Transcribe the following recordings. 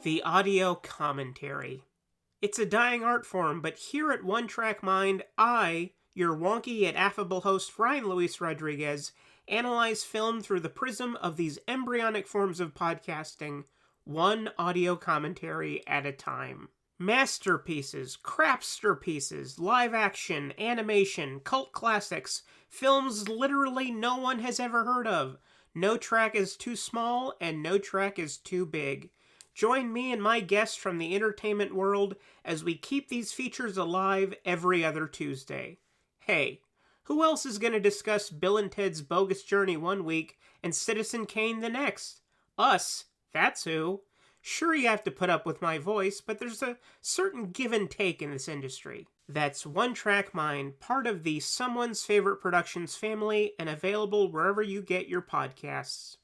The audio commentary. It's a dying art form, but here at One Track Mind, I, your wonky yet affable host Ryan Luis Rodriguez, analyze film through the prism of these embryonic forms of podcasting, one audio commentary at a time. Masterpieces, crapster pieces, live action, animation, cult classics, films literally no one has ever heard of. No track is too small, and no track is too big. Join me and my guests from the entertainment world as we keep these features alive every other Tuesday. Hey, who else is going to discuss Bill and Ted's Bogus Journey one week and Citizen Kane the next? Us, that's who. Sure, you have to put up with my voice, but there's a certain give and take in this industry. That's One Track Mind, part of the Someone's Favorite Productions family, and available wherever you get your podcasts.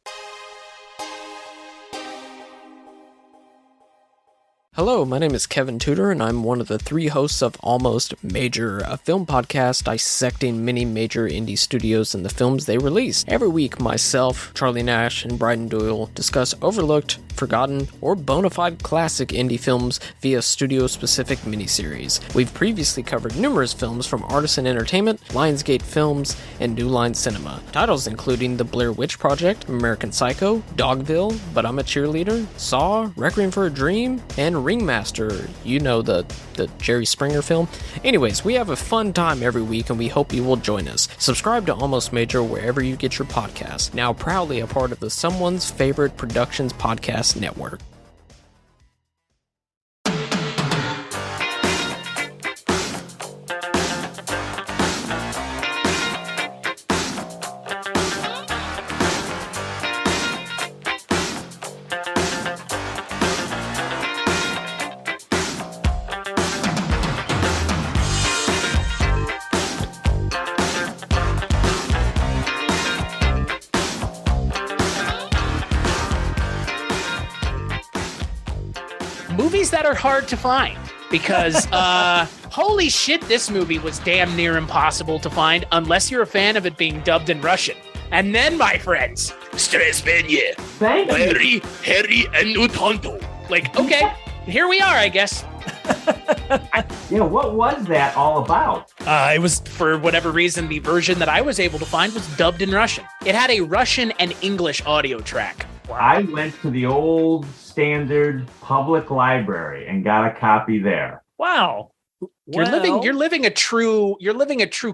Hello, my name is Kevin Tudor, and I'm one of the three hosts of Almost Major, a film podcast dissecting many major indie studios and the films they release. Every week, myself, Charlie Nash, and Bryden Doyle discuss overlooked, forgotten, or bona fide classic indie films via studio-specific miniseries. We've previously covered numerous films from Artisan Entertainment, Lionsgate Films, and New Line Cinema. Titles including The Blair Witch Project, American Psycho, Dogville, But I'm a Cheerleader, Saw, Requiem for a Dream, and Ringmaster, you know, the Jerry Springer film. Anyways, we have a fun time every week and we hope you will join us. Subscribe to Almost Major wherever you get your podcasts. Now proudly a part of the Someone's Favorite Productions podcast network. Movies that are hard to find because holy shit, this movie was damn near impossible to find unless you're a fan of it being dubbed in Russian. And then, my friends, Strasvenye, Harry and Tonto. Like, okay, here we are, I guess. Yeah, what was that all about? It was, for whatever reason, the version that I was able to find was dubbed in Russian. It had a Russian and English audio track. I went to the old standard public library and got a copy there. Wow. You're living a true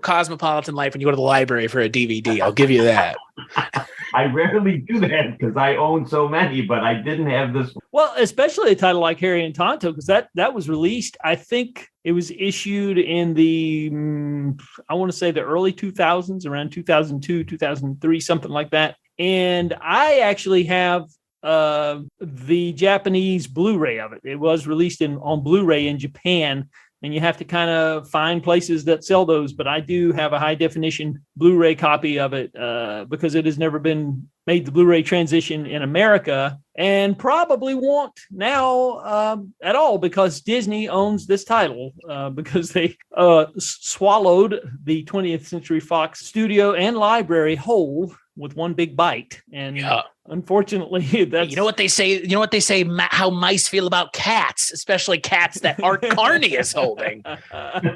cosmopolitan life when you go to the library for a DVD. I'll give you that. I rarely do that because I own so many, but I didn't have this. Well, especially a title like Harry and Tonto, because that was released, I think it was issued in the, I want to say the early 2000s, around 2002, 2003, something like that. And I actually have the Japanese Blu-ray of it. It was released on Blu-ray in Japan, and you have to kind of find places that sell those. But I do have a high-definition Blu-ray copy of it because it has never been made the Blu-ray transition in America, and probably won't now at all because Disney owns this title because they swallowed the 20th Century Fox studio and library whole with one big bite. And unfortunately, that's... You know what they say, how mice feel about cats, especially cats that Art Carney is holding.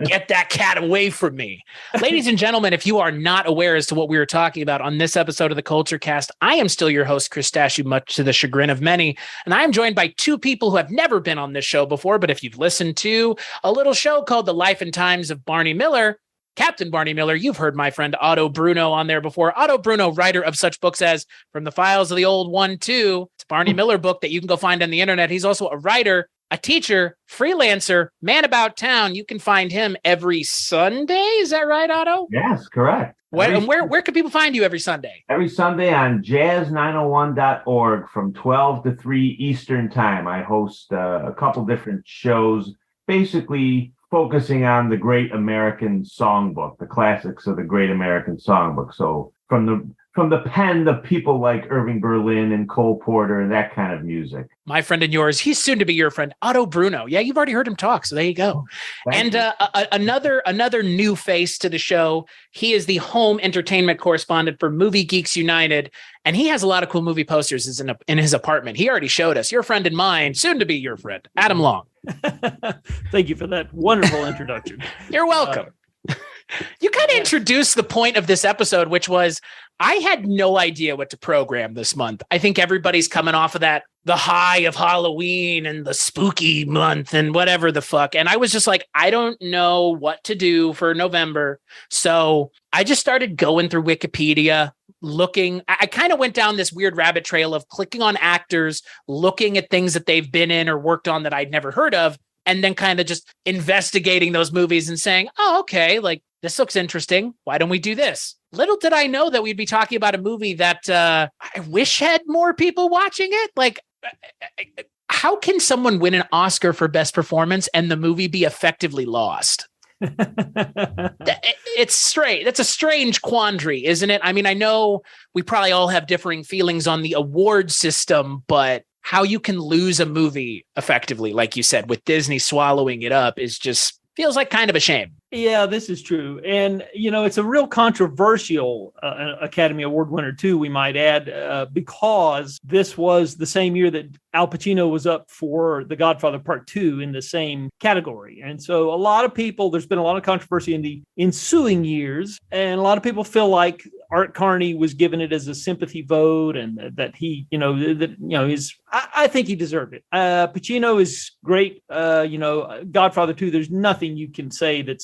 Get that cat away from me. Ladies and gentlemen, if you are not aware as to what we were talking about on this episode of the Kulturecast, I am still your host, Chris Stachiw, much to the chagrin of many, and I am joined by two people who have never been on this show before, but if you've listened to a little show called The Life and Times of Barney Miller, Captain Barney Miller, you've heard my friend Otto Bruno on there before. Otto Bruno, writer of such books as From the Files of the Old 1-2. It's a Barney Miller book that you can go find on the internet. He's also a writer, a teacher, freelancer, man about town. You can find him every Sunday. Is that right, Otto? Yes, correct. Where can people find you every Sunday? Every Sunday on jazz901.org from 12 to 3 Eastern Time. I host a couple different shows, basically focusing on the Great American Songbook, the classics of the Great American Songbook. So from from the pen of people like Irving Berlin and Cole Porter and that kind of music. My friend and yours, he's soon to be your friend, Otto Bruno. Yeah, you've already heard him talk, so there you go. Thank you. Another new face to the show. He is the home entertainment correspondent for Movie Geeks United, and he has a lot of cool movie posters in his apartment. He already showed us. Your friend and mine, soon to be your friend, Adam Long. Thank you for that wonderful introduction. You're welcome. You kind of introduced the point of this episode, which was I had no idea what to program this month. I think everybody's coming off of the high of Halloween and the spooky month and whatever the fuck. And I was just like, I don't know what to do for November. So I just started going through Wikipedia, looking. I kind of went down this weird rabbit trail of clicking on actors, looking at things that they've been in or worked on that I'd never heard of, and then kind of just investigating those movies and saying, oh, okay, like this looks interesting. Why don't we do this? Little did I know that we'd be talking about a movie that I wish had more people watching it. Like, how can someone win an Oscar for best performance and the movie be effectively lost? It's strange. That's a strange quandary, isn't it? I mean, I know we probably all have differing feelings on the award system, but how you can lose a movie effectively, like you said, with Disney swallowing it up is just feels like kind of a shame. Yeah, this is true. And, it's a real controversial Academy Award winner, too, we might add, because this was the same year that Al Pacino was up for The Godfather Part 2 in the same category. And so a lot of people, there's been a lot of controversy in the ensuing years, and a lot of people feel like Art Carney was given it as a sympathy vote, and that he, I think he deserved it. Pacino is great. Godfather 2, there's nothing you can say that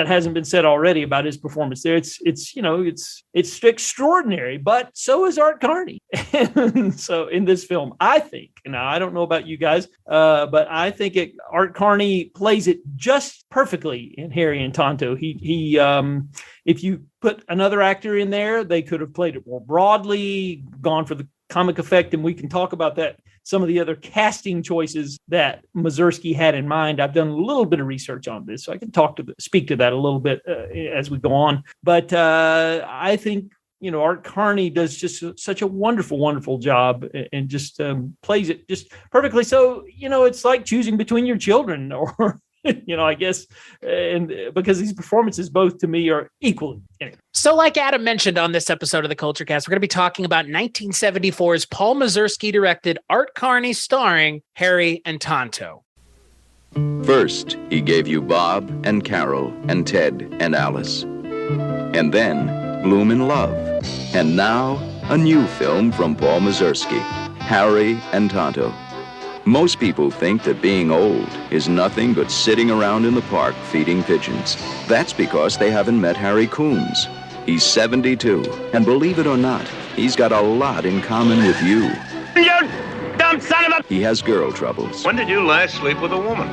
hasn't been said already about his performance there. It's extraordinary, but so is Art Carney. And so in this film, I think, now I don't know about you guys, but I think Art Carney plays it just perfectly in Harry and Tonto. He if you put another actor in there, they could have played it more broadly, gone for the comic effect, and we can talk about that. Some of the other casting choices that Mazursky had in mind. I've done a little bit of research on this, so I can speak to that a little bit as we go on. But I think Art Carney does just such a wonderful, wonderful job, and just plays it just perfectly. So it's like choosing between your children, or I guess, and because these performances both to me are equally. So like Adam mentioned on this episode of the Kulturecast, we're going to be talking about 1974's Paul Mazursky directed, Art Carney starring Harry and Tonto. First, he gave you Bob and Carol and Ted and Alice. And then Bloom in Love. And now, a new film from Paul Mazursky, Harry and Tonto. Most people think that being old is nothing but sitting around in the park feeding pigeons. That's because they haven't met Harry Coombs. He's 72, and believe it or not, he's got a lot in common with you. You dumb son of a... He has girl troubles. When did you last sleep with a woman?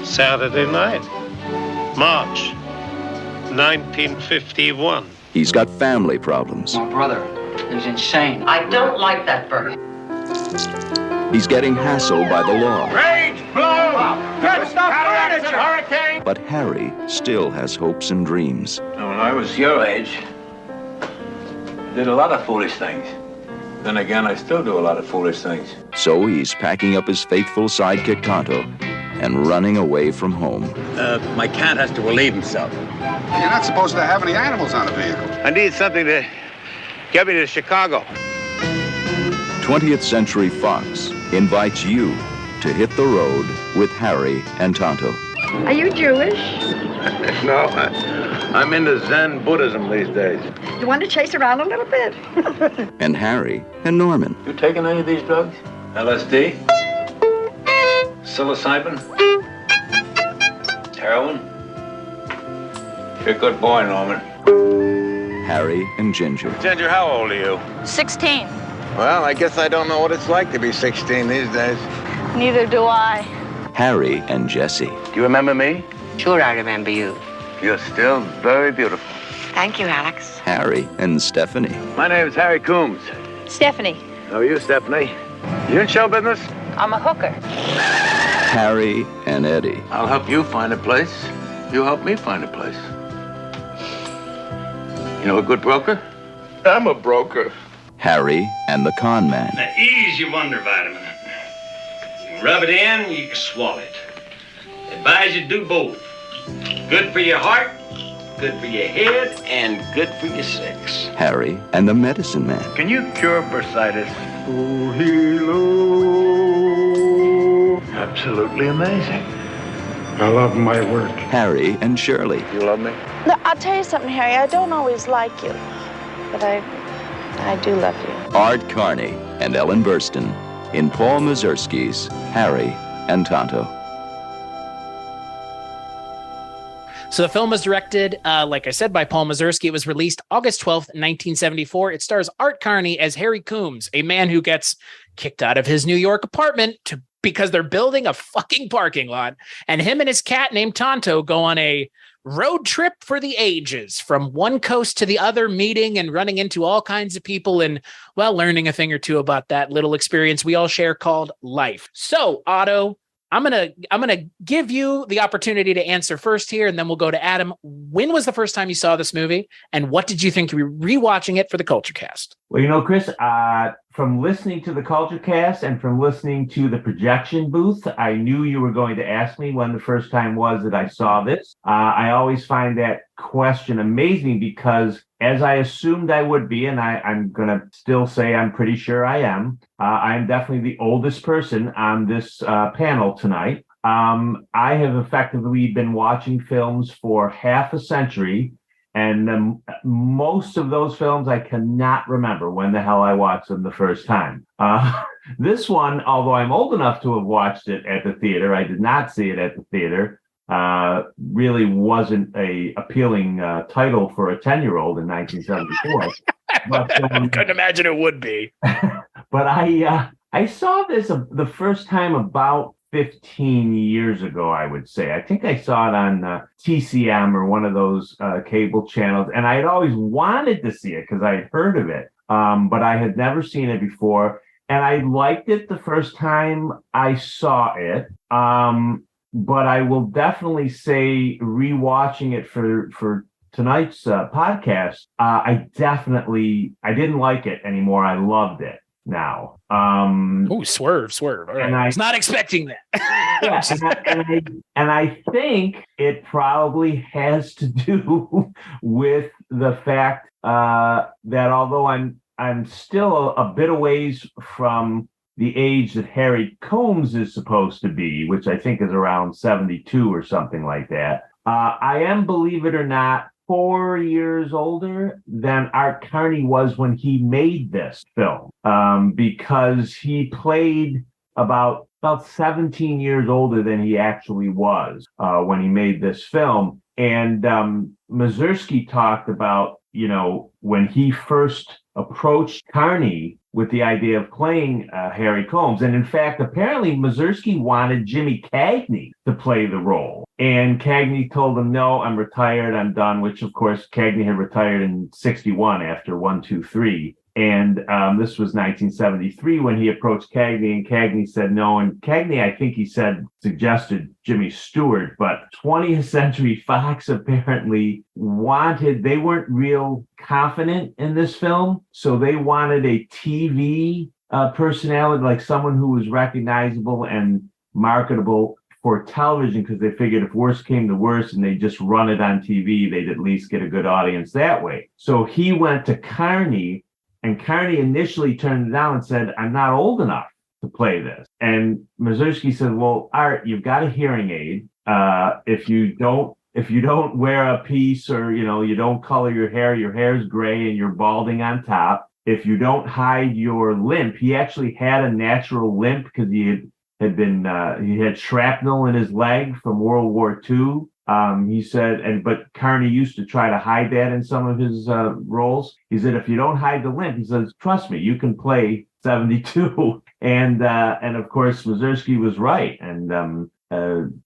Saturday night. March 1951. He's got family problems. My brother is insane. I don't like that bird. He's getting hassled by the law. Rage, blow, good stuff, cataracts and hurricane. But Harry still has hopes and dreams. When I was your age, I did a lot of foolish things. Then again, I still do a lot of foolish things. So he's packing up his faithful sidekick Tonto and running away from home. My cat has to relieve himself. You're not supposed to have any animals on a vehicle. I need something to get me to Chicago. 20th Century Fox invites you to hit the road with Harry and Tonto. Are you Jewish? No, I'm into Zen Buddhism these days. You want to chase around a little bit? And Harry and Norman. You taking any of these drugs? LSD? Psilocybin? Heroin? You're a good boy, Norman. Harry and Ginger. Ginger, how old are you? 16. Well, I guess I don't know what it's like to be 16 these days. Neither do I. Harry and Jessie. Do you remember me? Sure, I remember you. You're still very beautiful. Thank you, Alex. Harry and Stephanie. My name's Harry Coombs. Stephanie. How are you, Stephanie? You in show business? I'm a hooker. Harry and Eddie. I'll help you find a place. You help me find a place. You know a good broker? I'm a broker. Harry and the Con Man. Now, ease your wonder vitamin. You can rub it in, you can swallow it. Advise you do both. Good for your heart, good for your head, and good for your sex. Harry and the Medicine Man. Can you cure bursitis? Absolutely amazing. I love my work. Harry and Shirley. You love me? No, I'll tell you something, Harry. I don't always like you, but I do love you. Art Carney and Ellen Burstyn in Paul Mazursky's Harry and Tonto. So the film was directed, like I said, by Paul Mazursky. It was released August 12th, 1974. It stars Art Carney as Harry Coombs, a man who gets kicked out of his New York apartment because they're building a fucking parking lot. And him and his cat named Tonto go on a road trip for the ages from one coast to the other, meeting and running into all kinds of people and, well, learning a thing or two about that little experience we all share called life. So, Otto, I'm gonna give you the opportunity to answer first here, and then we'll go to Adam. When was the first time you saw this movie, and what did you think you were rewatching it for the Kulturecast? Well, Chris, from listening to the Kulturecast and from listening to the projection booth, I knew you were going to ask me when the first time was that I saw this. I always find that question amazing because, as I assumed I would be, and I'm going to still say I'm pretty sure I am definitely the oldest person on this panel tonight. I have effectively been watching films for half a century, and most of those films I cannot remember when the hell I watched them the first time. This one, although I'm old enough to have watched it at the theater, I did not see it at the theater. Really wasn't a appealing title for a 10-year-old in 1974. But, I couldn't imagine it would be. But I saw this the first time about 15 years ago, I would say. I think I saw it on TCM or one of those cable channels, and I had always wanted to see it because I had heard of it, but I had never seen it before. And I liked it the first time I saw it. But I will definitely say, rewatching it for tonight's podcast, I didn't like it anymore. I loved it now. Swerve. All right. I was not expecting that. Yeah, and I think it probably has to do with the fact that although I'm still a bit a ways from the age that Harry Combs is supposed to be, which I think is around 72 or something like that. I am, believe it or not, 4 years older than Art Carney was when he made this film, because he played about 17 years older than he actually was when he made this film. And Mazursky talked about, when he first approached Carney with the idea of playing Harry Combs. And in fact, apparently Mazursky wanted Jimmy Cagney to play the role. And Cagney told him, no, I'm retired, I'm done, which of course Cagney had retired in 61 after 1, 2, 3. And this was 1973 when he approached Cagney, and Cagney said no. And Cagney, I think he suggested Jimmy Stewart, but 20th Century Fox apparently they weren't real confident in this film. So they wanted a TV personality, like someone who was recognizable and marketable for television, because they figured if worse came to worse and they just run it on TV, they'd at least get a good audience that way. So he went to Carney, and Carney initially turned it down and said, I'm not old enough to play this. And Mazursky said, well, Art, you've got a hearing aid. If you don't wear a piece, or, you don't color your hair's gray and you're balding on top. If you don't hide your limp, he actually had a natural limp because he had shrapnel in his leg from World War II. He said, but Carney used to try to hide that in some of his roles. He said, if you don't hide the limp, he says, trust me, you can play 72. And of course, Mazursky was right. And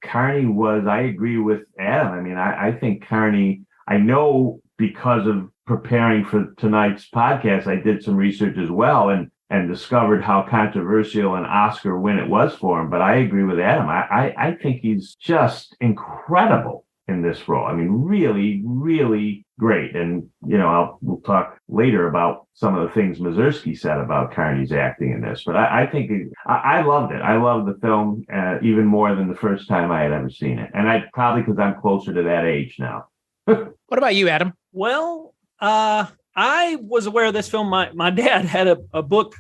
Carney I agree with Adam. I mean, I think Carney, I know because of preparing for tonight's podcast, I did some research as well and discovered how controversial an Oscar win it was for him. But I agree with Adam. I think he's just incredible in this role. I mean, really, really great. And, we'll talk later about some of the things Mazursky said about Carney's acting in this. But I think I loved it. I loved the film even more than the first time I had ever seen it. And probably because I'm closer to that age now. What about you, Adam? Well, I was aware of this film. My dad had a book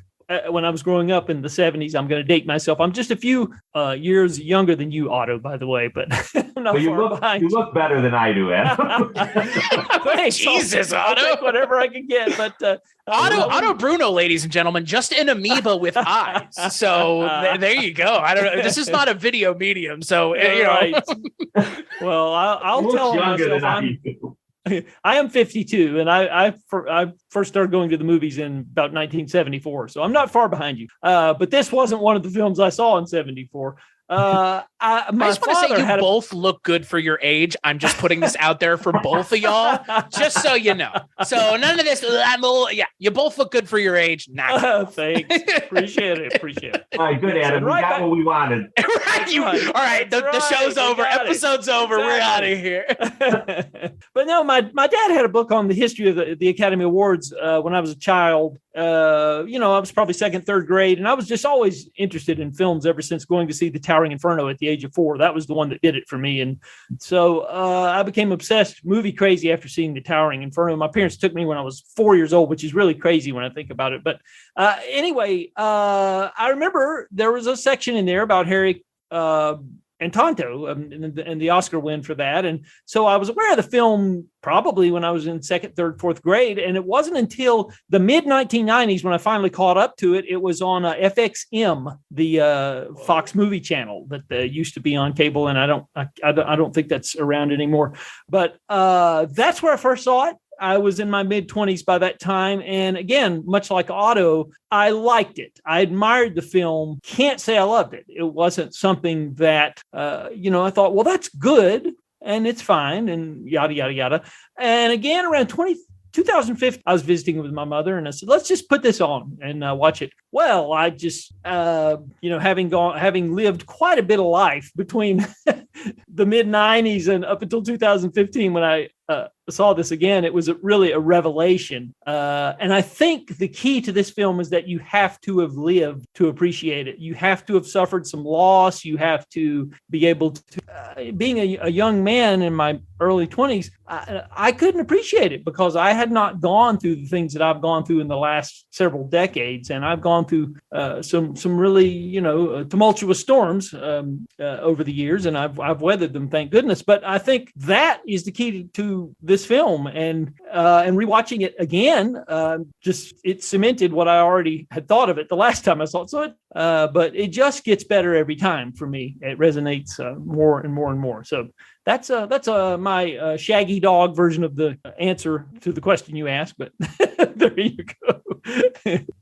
when I was growing up in the 70s. I'm going to date myself. I'm just a few years younger than you, Otto, by the way, but I'm not far behind. You look better than I do, Adam. Thanks. Jesus, I'll Otto. take whatever I can get. But Otto Bruno, ladies and gentlemen, just an amoeba with eyes. So there you go. I don't know. This is not a video medium. So, Right. Well, I'll tell myself I am 52, and I first started going to the movies in about 1974, so I'm not far behind you. But this wasn't one of the films I saw in 74. I just want to say you both look good for your age. I'm just putting this out there for both of y'all, just so you know. So none of this. You both look good for your age. Thanks. Appreciate it. All right, good, Adam. We got what we wanted. All right. The show's over. Episode's over. Exactly. We're out of here. But no, my dad had a book on the history of the Academy Awards when I was a child. I was probably second, third grade, and I was just always interested in films ever since going to see The Towering Inferno at the age of 4. That was the one that did it for me. And so I became obsessed, movie crazy after seeing The Towering Inferno. My parents took me when I was 4 years old, which is really crazy when I think about it. But anyway, I remember there was a section in there about Harry and Tonto and the Oscar win for that. And so I was aware of the film probably when I was in second, third, fourth grade. And it wasn't until the mid 1990s when I finally caught up to it. It was on FXM, the Fox movie channel that used to be on cable. And I don't think that's around anymore, but that's where I first saw it. I was in my mid-20s by that time. And again, much like Otto, I liked it. I admired the film. Can't say I loved it. It wasn't something that, I thought, well, that's good and it's fine and yada, yada, yada. And again, around 2015, I was visiting with my mother and I said, let's just put this on and watch it. Well, I just, having lived quite a bit of life between the mid 90s and up until 2015, when I saw this again, it was really a revelation. And I think the key to this film is that you have to have lived to appreciate it. You have to have suffered some loss. You have to be able to, being a young man in my early 20s, I couldn't appreciate it because I had not gone through the things that I've gone through in the last several decades. And I've gone through some really, tumultuous storms over the years, and I've weathered them, thank goodness. But I think that is the key to this film, and rewatching it again, it cemented what I already had thought of it the last time I saw it. So but it just gets better every time for me. It resonates more and more and more. So that's my shaggy dog version of the answer to the question you asked. But there you go.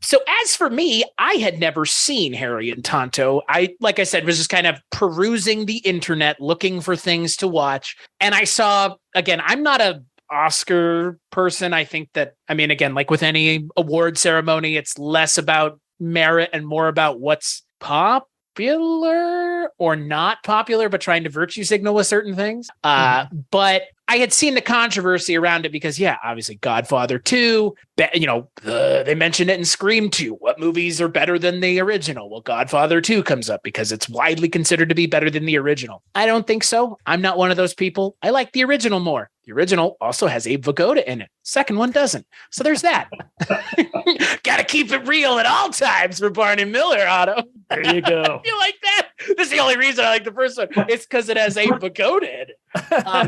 So as for me, I had never seen Harry and Tonto. Like I said, was just kind of perusing the internet, looking for things to watch. And I saw, again, I'm not a Oscar person. I think that, again, like with any award ceremony, it's less about merit and more about what's popular or not popular, but trying to virtue signal with certain things. But I had seen the controversy around it because, obviously Godfather 2, they mentioned it in Scream 2. What movies are better than the original? Well, Godfather 2 comes up because it's widely considered to be better than the original. I don't think so. I'm not one of those people. I like the original more. The original also has Abe Vigoda in it. Second one doesn't. So there's that. Got to keep it real at all times for Barney Miller, Otto. There you go. You like that? This is the only reason I like the first one. It's because it has Abe Vigoda in it.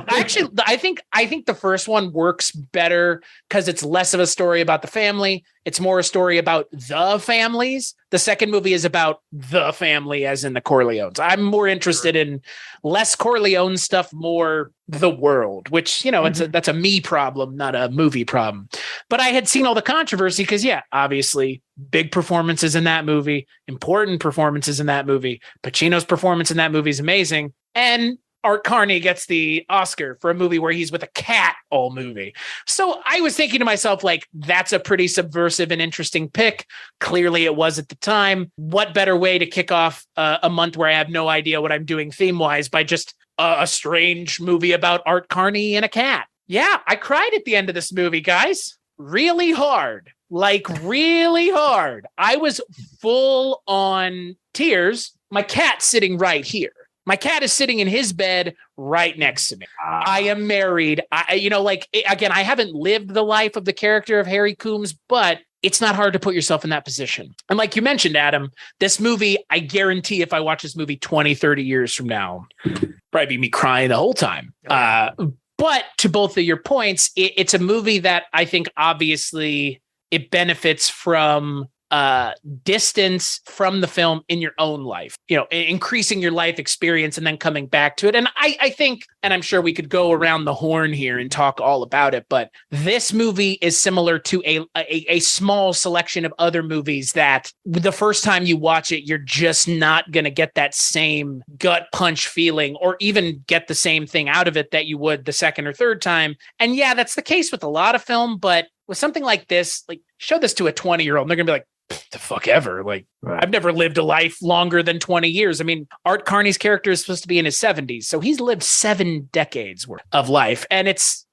Actually, I think the first one works better because it's less of a story about the family. It's more a story about the families. The second movie is about the family, as in the Corleones. I'm more interested in less Corleone stuff, more the world, which, that's a me problem, not a movie problem. But I had seen all the controversy because, obviously big performances in that movie, important performances in that movie. Pacino's performance in that movie is amazing. And Art Carney gets the Oscar for a movie where he's with a cat all movie. So I was thinking to myself, that's a pretty subversive and interesting pick. Clearly it was at the time. What better way to kick off a month where I have no idea what I'm doing theme-wise by just a strange movie about Art Carney and a cat? Yeah, I cried at the end of this movie, guys. Really hard. Like, really hard. I was full on tears. My cat's sitting right here. My cat is sitting in his bed right next to me. I am married. Again, I haven't lived the life of the character of Harry Coombs, but it's not hard to put yourself in that position. And like you mentioned, Adam, this movie, I guarantee if I watch this movie 20, 30 years from now, probably be me crying the whole time. But to both of your points, it's a movie that I think obviously it benefits from distance from the film in your own life, increasing your life experience and then coming back to it. And I think, and I'm sure we could go around the horn here and talk all about it, but this movie is similar to a small selection of other movies that the first time you watch it, you're just not going to get that same gut punch feeling or even get the same thing out of it that you would the second or third time. And yeah, that's the case with a lot of film, but with something like this, like show this to a 20-year-old and they're going to be like, the fuck ever. Like, right. I've never lived a life longer than 20 years. I mean, Art Carney's character is supposed to be in his 70s. So he's lived 7 decades worth of life. And it's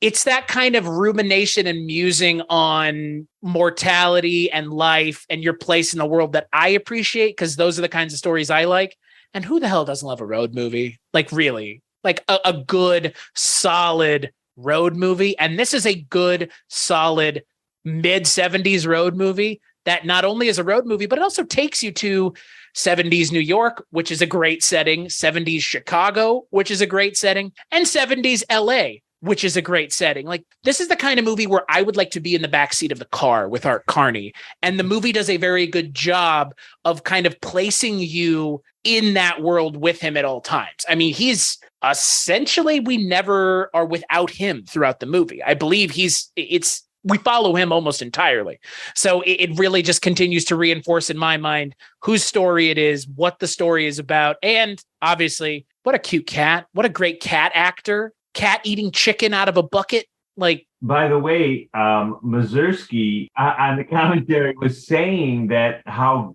that kind of rumination and musing on mortality and life and your place in the world that I appreciate, because those are the kinds of stories I like. And who the hell doesn't love a road movie? Like, really, like a good, solid road movie. And this is a good, solid mid-70s road movie that not only is a road movie, but it also takes you to 70s New York, which is a great setting, 70s Chicago, which is a great setting, and 70s LA, which is a great setting. Like, this is the kind of movie where I would like to be in the backseat of the car with Art Carney. And the movie does a very good job of kind of placing you in that world with him at all times. I mean, he's essentially, we never are without him throughout the movie. I believe we follow him almost entirely. So it really just continues to reinforce in my mind whose story it is, what the story is about. And obviously, what a cute cat. What a great cat actor. Cat eating chicken out of a bucket. Like, by the way, Mazursky on the commentary was saying that how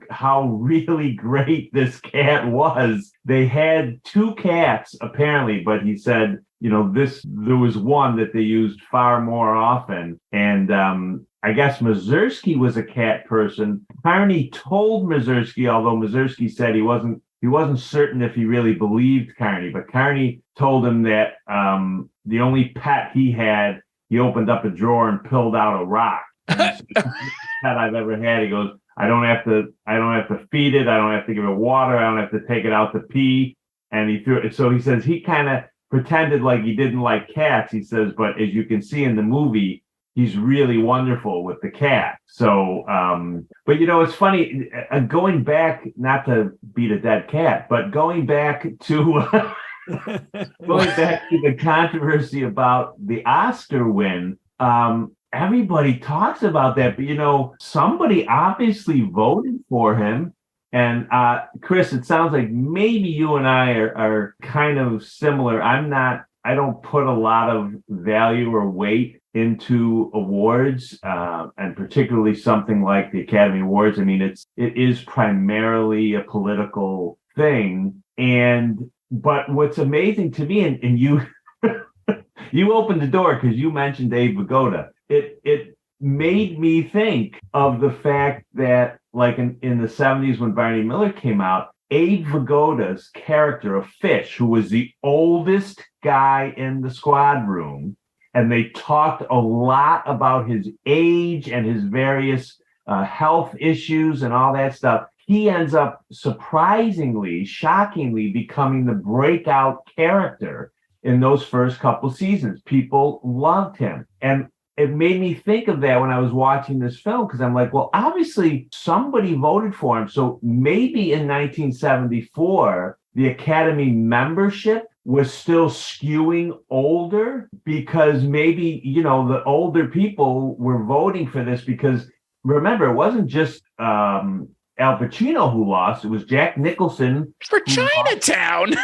really great this cat was. They had 2 cats apparently, but he said, there was one that they used far more often. And I guess Mazursky was a cat person. Carney told Mazursky, although Mazursky said he wasn't certain if he really believed Carney, but Carney told him that the only pet he had, he opened up a drawer and pulled out a rock. Pet I've ever had. He goes, I don't have to feed it. I don't have to give it water. I don't have to take it out to pee. And he threw it. So he says he kind of pretended like he didn't like cats. He says, but as you can see in the movie, he's really wonderful with the cat. So, but it's funny, going back, not to beat a dead cat, but going back to the controversy about the Oscar win, everybody talks about that, but somebody obviously voted for him. And Chris, it sounds like maybe you and I are kind of similar. I don't put a lot of value or weight into awards, and particularly something like the Academy Awards. I mean, it is primarily a political thing. But what's amazing to me, and you you opened the door because you mentioned Abe Vigoda. It made me think of the fact that, like in the 70s when Barney Miller came out, Abe Vigoda's character of Fish, who was the oldest guy in the squad room, and they talked a lot about his age and his various health issues and all that stuff. He ends up surprisingly, shockingly becoming the breakout character in those first couple seasons. People loved him. And it made me think of that when I was watching this film, because I'm like, well, obviously somebody voted for him. So maybe in 1974, the Academy membership was still skewing older, because maybe, the older people were voting for this, because remember, it wasn't just Al Pacino who lost. It was Jack Nicholson for Chinatown.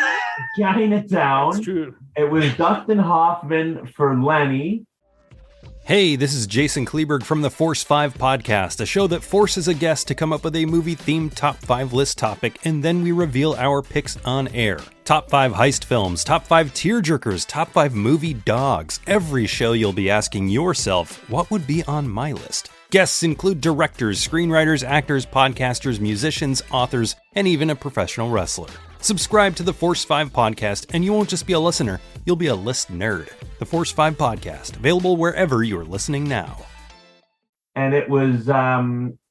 Chinatown. That's true. It was Dustin Hoffman for Lenny. Hey, this is Jason Kleberg from the Force 5 podcast, a show that forces a guest to come up with a movie-themed top 5 list topic, and then we reveal our picks on air. Top 5 heist films, top 5 tearjerkers, top 5 movie dogs. Every show you'll be asking yourself, what would be on my list? Guests include directors, screenwriters, actors, podcasters, musicians, authors, and even a professional wrestler. Subscribe to the Force 5 podcast, and you won't just be a listener, you'll be a list nerd. The Force 5 podcast, available wherever you're listening now. And it was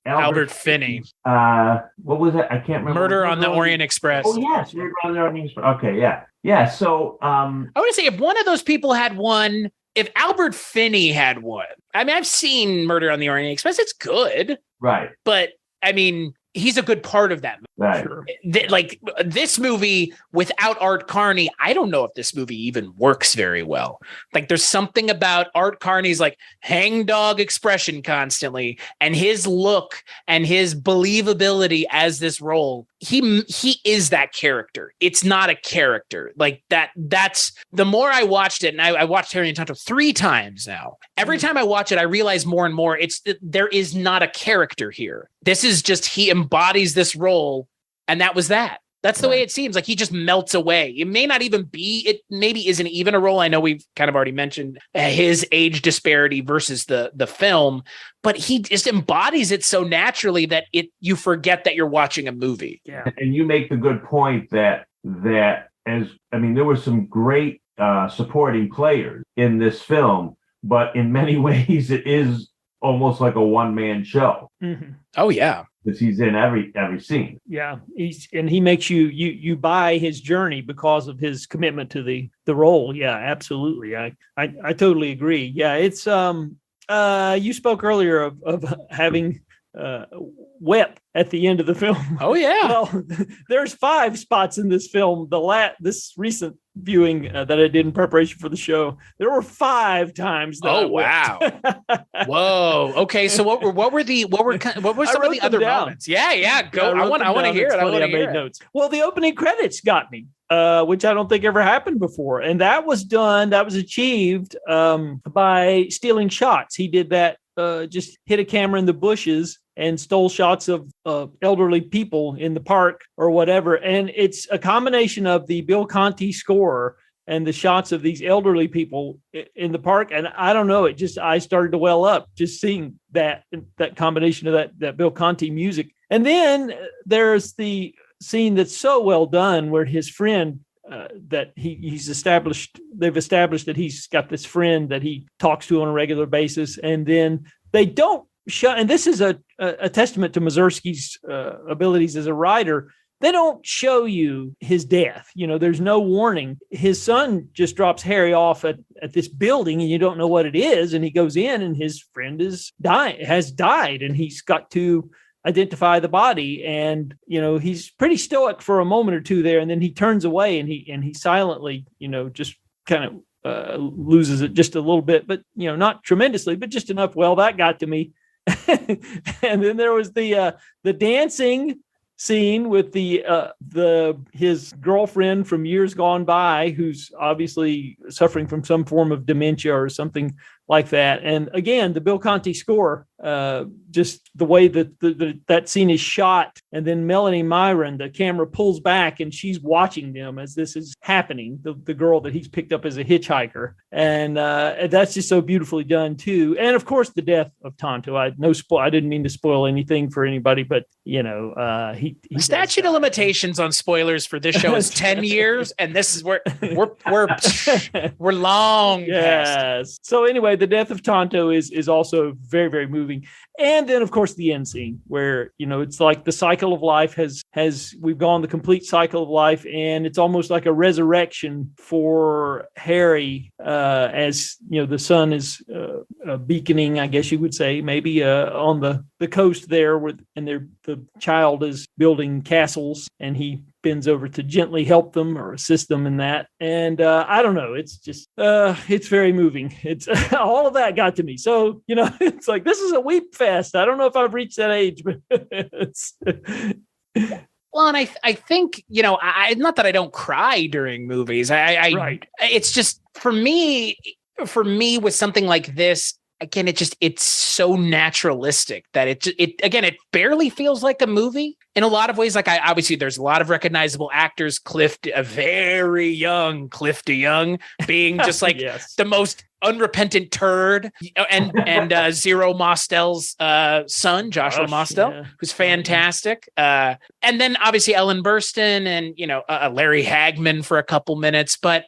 Albert Finney. What was it? I can't remember. Murder on the Orient Express. Oh, yes. Murder on the Orient Express. Okay, yeah. Yeah, so... I want to say, if one of those people had one, if Albert Finney had one, I mean, I've seen Murder on the Orient Express. It's good. Right. But, I mean, he's a good part of that movie. Right. Sure. Like, this movie, without Art Carney, I don't know if this movie even works very well. Like, there's something about Art Carney's, like, hangdog expression constantly, and his look and his believability as this role. He is that character. It's not a character. Like, that's the more I watched it, and I watched Harry and Tonto 3 times now. Every time I watch it, I realize more and more there is not a character here. This is just, he embodies this role, and that was that. That's the way it seems. Like, he just melts away. It may not even be, it maybe isn't even a role. I know we've kind of already mentioned his age disparity versus the film, but he just embodies it so naturally that you forget that you're watching a movie. Yeah. And you make the good point that there were some great supporting players in this film, but in many ways it is almost like a one-man show. Mm-hmm. Oh yeah. Because he's in every scene. Yeah, he makes you buy his journey because of his commitment to the role. Yeah, absolutely. I totally agree. Yeah, it's you spoke earlier of having wept at the end of the film. Oh yeah. Well, there's 5 spots in this film. This recent viewing that I did in preparation for the show, there were 5 times that I wept. Wow. Whoa. Okay. So what were some of the other moments? Yeah. Go. I want to hear it. I made notes. Well, the opening credits got me, which I don't think ever happened before, and that was achieved by stealing shots. He did that. Just hit a camera in the bushes and stole shots of elderly people in the park or whatever. And it's a combination of the Bill Conti score and the shots of these elderly people in the park. And I don't know, I started to well up just seeing that combination of that Bill Conti music. And then there's the scene that's so well done where his friend, that they've established that he's got this friend that he talks to on a regular basis, and then they don't show, and this is a testament to Mazursky's abilities as a writer. They don't show you his death. There's no warning. His son just drops Harry off at this building, and you don't know what it is, and he goes in, and his friend has died, and he's got to identify the body, and he's pretty stoic for a moment or two there, and then he turns away and he silently just kind of loses it just a little bit, but not tremendously, but just enough. Well, that got to me. And then there was the dancing scene with his girlfriend from years gone by, who's obviously suffering from some form of dementia or something like that. And again, the Bill Conti score, just the way that scene is shot, and then Melanie Myron, the camera pulls back and she's watching them as this is happening, the girl that he's picked up as a hitchhiker, and that's just so beautifully done too. And of course, the death of Tonto. I didn't mean to spoil anything for anybody, but he statute of limitations on spoilers for this show is 10 years, and this is where we're long past. So anyway, the death of Tonto is also very, very moving. And then, of course, the end scene where, it's like the cycle of life we've gone the complete cycle of life. And it's almost like a resurrection for Harry, as, the sun is beaconing, I guess you would say, maybe on the coast there the child is building castles, and he bends over to gently help them or assist them in that. And I don't know, it's just it's very moving. It's all of that got to me. So it's like, this is a weep fest. I don't know if I've reached that age, but it's well, and I think I not that I don't cry during movies. Right. It's just for me with something like this, again, it's so naturalistic that it barely feels like a movie in a lot of ways. Like obviously there's a lot of recognizable actors, a very young Cliff DeYoung being just like the most unrepentant turd, and Zero Mostel's son, Joshua Mostel, who's fantastic. And then obviously Ellen Burstyn and, Larry Hagman for a couple minutes. But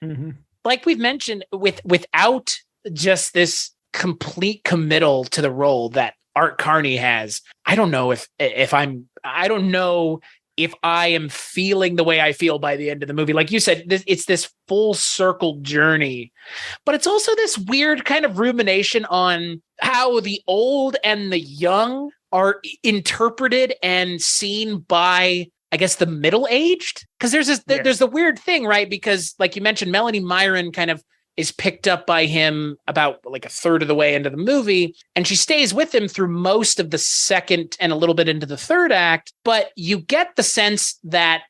like we've mentioned, without just this complete committal to the role that Art Carney has, I don't know if I am feeling the way I feel by the end of the movie. Like you said, it's this full circle journey, but it's also this weird kind of rumination on how the old and the young are interpreted and seen by, I guess, the middle-aged. Because there's the weird thing, right? Because like you mentioned, Melanie Myron kind of is picked up by him about like a third of the way into the movie, and she stays with him through most of the second and a little bit into the third act. But you get the sense that,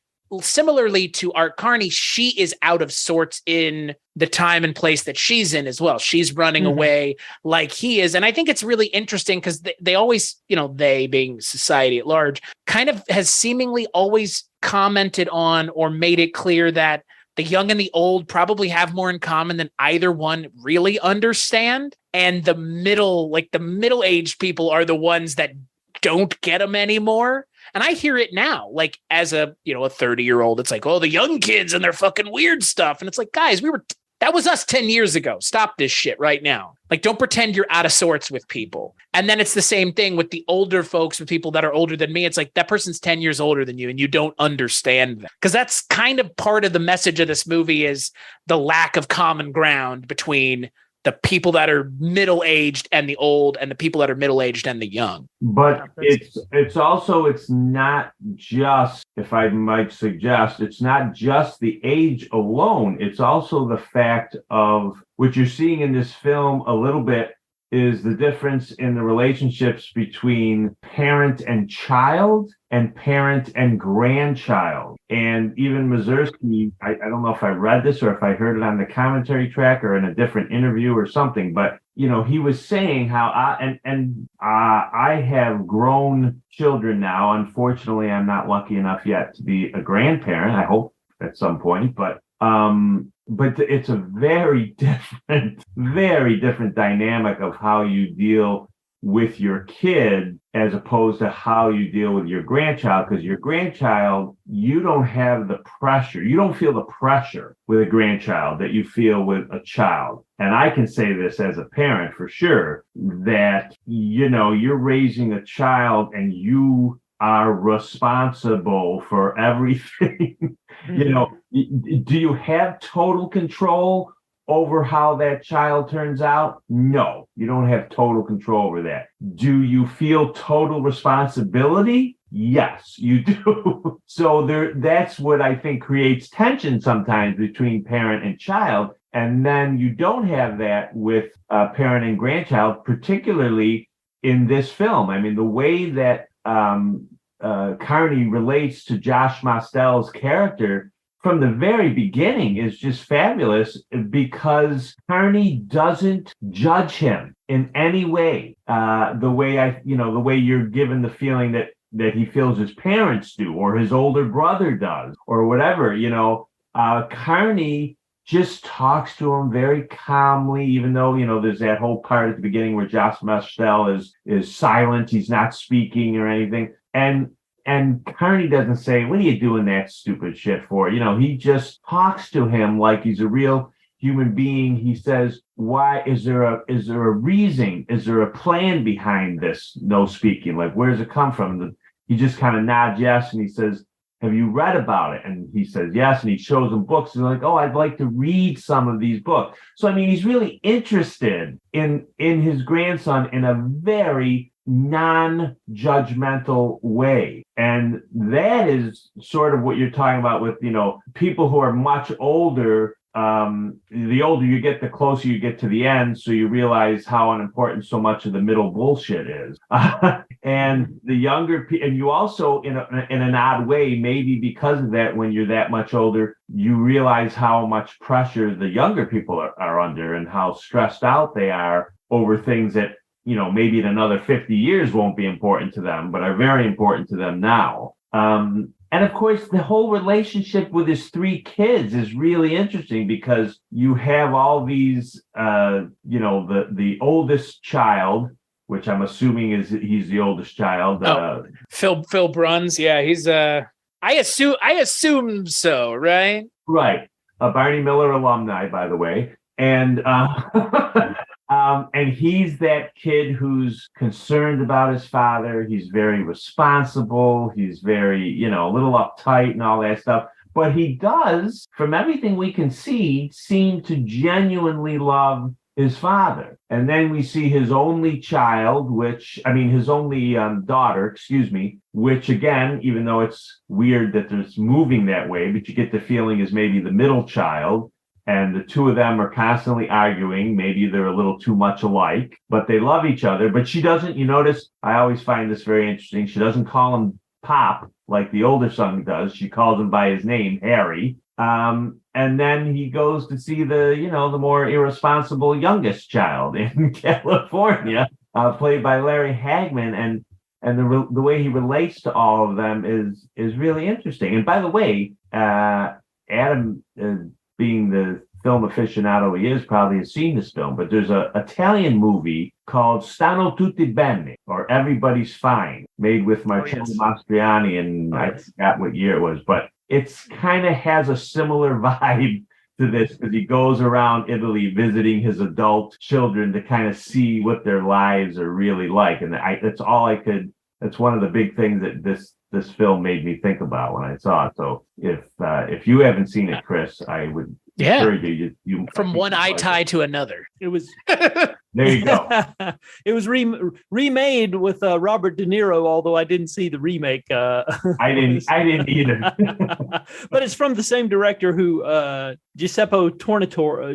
similarly to Art Carney, she is out of sorts in the time and place that she's in as well. She's running away like he is. And I think it's really interesting because they always, they being society at large, kind of has seemingly always commented on or made it clear that the young and the old probably have more in common than either one really understand. And the middle-aged people are the ones that don't get them anymore. And I hear it now, like as a 30-year-old, it's like, oh, the young kids and their fucking weird stuff. And it's like, guys, that was us 10 years ago. Stop this shit right now. Like, don't pretend you're out of sorts with people. And then it's the same thing with the older folks, with people that are older than me. It's like, that person's 10 years older than you and you don't understand them. Because that's kind of part of the message of this movie, is the lack of common ground between the people that are middle-aged and the old, and the people that are middle-aged and the young. But it's not just, if I might suggest, it's not just the age alone. It's also the fact of what you're seeing in this film a little bit is the difference in the relationships between parent and child and parent and grandchild. And even Mazursky, I don't know if I read this or if I heard it on the commentary track or in a different interview or something, but he was saying how I have grown children now. Unfortunately, I'm not lucky enough yet to be a grandparent. I hope at some point, but it's a very different dynamic of how you deal with your kid as opposed to how you deal with your grandchild. Because your grandchild, you don't have the pressure. You don't feel the pressure with a grandchild that you feel with a child. And I can say this as a parent for sure, that, you're raising a child and you are responsible for everything. Do you have total control over how that child turns out? No, you don't have total control over that. Do you feel total responsibility? Yes, you do. So that's what I think creates tension sometimes between parent and child. And then you don't have that with parent and grandchild, particularly in this film. I mean, the way that Carney relates to Josh Mostel's character from the very beginning is just fabulous, because Carney doesn't judge him in any way. The way you're given the feeling that he feels his parents do, or his older brother does, or whatever. Carney just talks to him very calmly, even though, there's that whole part at the beginning where Josh Mostel is silent. He's not speaking or anything. And Carney doesn't say, what are you doing that stupid shit for? He just talks to him like he's a real human being. He says, why is there a reason? Is there a plan behind this no speaking? Like, where does it come from? He just kind of nods yes, and he says, have you read about it? And he says yes, and he shows him books. He's like, oh, I'd like to read some of these books. So, I mean, he's really interested in his grandson in a very non-judgmental way. And that is sort of what you're talking about with, people who are much older. The older you get, the closer you get to the end. So you realize how unimportant so much of the middle bullshit is. And the younger, and you also, in an odd way, maybe because of that, when you're that much older, you realize how much pressure the younger people are under and how stressed out they are over things that maybe in another 50 years won't be important to them, but are very important to them now. And of course, the whole relationship with his 3 kids is really interesting because you have all these, the oldest child, which I'm assuming he's the oldest child. Phil Bruns. Yeah, he's I assume so, right? Right. A Barney Miller alumni, by the way. And and he's that kid who's concerned about his father. He's very responsible. He's very, a little uptight and all that stuff. But he does, from everything we can see, seem to genuinely love his father. And then we see his only child, his only daughter, which again, even though it's weird that it's moving that way, but you get the feeling is maybe the middle child. And the 2 of them are constantly arguing. Maybe they're a little too much alike, but they love each other. But she doesn't, you notice, I always find this very interesting. She doesn't call him Pop like the older son does. She calls him by his name, Harry. And then he goes to see the more irresponsible youngest child in California, played by Larry Hagman. And the way he relates to all of them is really interesting. And by the way, Adam, being the film aficionado he is, probably has seen this film, but there's an Italian movie called Stanno Tutti Bene, or Everybody's Fine, made with Marcello Mastroianni, and I forgot what year it was, but it's kind of has a similar vibe to this because he goes around Italy visiting his adult children to kind of see what their lives are really like. And that's one of the big things that this film made me think about when I saw it. So if you haven't seen it, Chris, I would encourage you from one eye tie to another. It was there you go. It was remade with Robert De Niro, although I didn't see the remake. I didn't either. But it's from the same director who Giuseppe Tornatore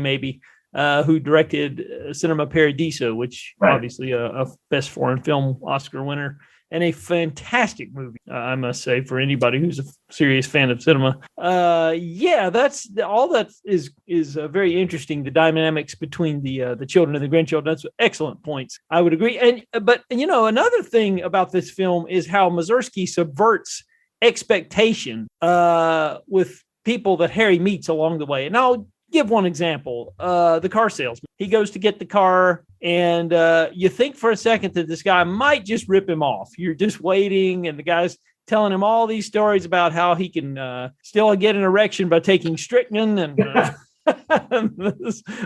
maybe. Who directed Cinema Paradiso, which obviously a Best Foreign Film Oscar winner, and a fantastic movie, I must say, for anybody who's a serious fan of cinema. That's all. That is very interesting. The dynamics between the children and the grandchildren. That's excellent points. I would agree. But another thing about this film is how Mazursky subverts expectation with people that Harry meets along the way. And I'll give one example, the car salesman. He goes to get the car, and you think for a second that this guy might just rip him off. You're just waiting, and the guy's telling him all these stories about how he can still get an erection by taking strychnine and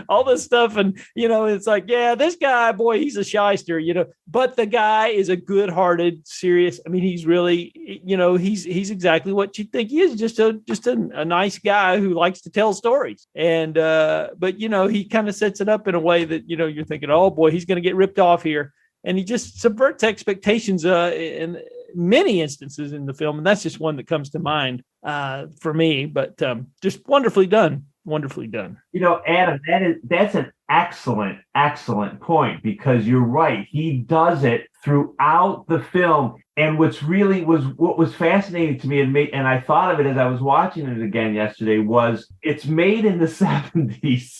all this stuff. And, it's like, yeah, this guy, boy, he's a shyster, but the guy is a good-hearted, serious. I mean, he's really, he's exactly what you think he is, just a nice guy who likes to tell stories. And, but, he kind of sets it up in a way that, you're thinking, oh boy, he's going to get ripped off here. And he just subverts expectations in many instances in the film. And that's just one that comes to mind for me, but just wonderfully done. Wonderfully done. Adam, that's an excellent point, because you're right. He does it throughout the film. And what was fascinating to me, and I thought of it as I was watching it again yesterday, was it's made in the 70s.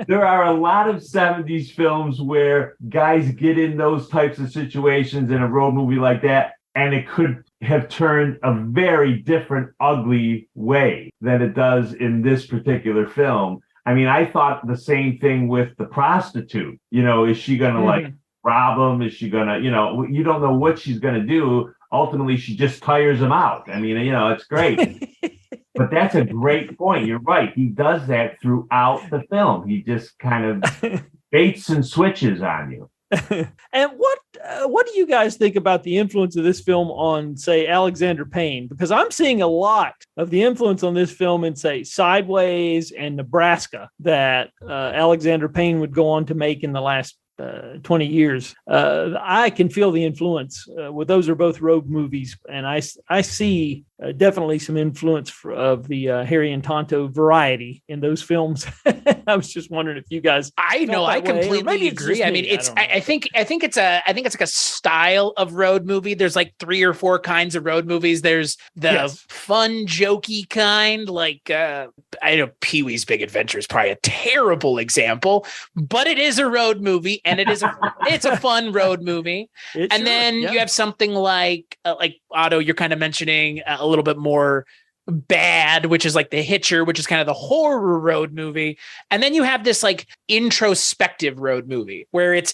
There are a lot of 70s films where guys get in those types of situations in a road movie like that, and it could have turned a very different, ugly way than it does in this particular film. I mean, I thought the same thing with the prostitute. Is she going to rob him? Is she going to, you don't know what she's going to do. Ultimately, she just tires him out. I mean, it's great. But that's a great point. You're right. He does that throughout the film. He just kind of baits and switches on you. And what do you guys think about the influence of this film on, say, Alexander Payne? Because I'm seeing a lot of the influence on this film in, say, Sideways and Nebraska that Alexander Payne would go on to make in the last 20 years. I can feel the influence. Those are both road movies, and I see definitely some influence of the Harry and Tonto variety in those films. I was just wondering if you guys. I completely agree. I mean, I think it's like a style of road movie. There's like 3 or 4 kinds of road movies. There's the fun, jokey kind, like I know Pee-wee's Big Adventure is probably a terrible example, but it is a road movie, and it's a fun road movie. You have something like Otto, you're kind of mentioning a little bit more bad, which is like The Hitcher, which is kind of the horror road movie. And then you have this like introspective road movie where it's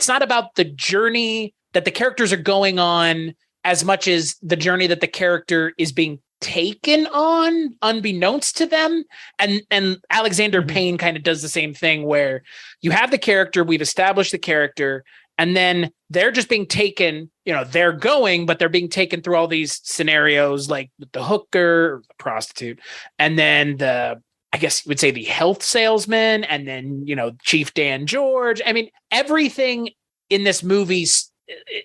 not about the journey that the characters are going on as much as the journey that the character is being taken on unbeknownst to them. And Alexander Payne kind of does the same thing where you have the character, we've established the character, and then they're just being taken, they're going, but they're being taken through all these scenarios, like with the hooker, the prostitute, and then I guess you would say the health salesman, and then, Chief Dan George. I mean, everything in this movie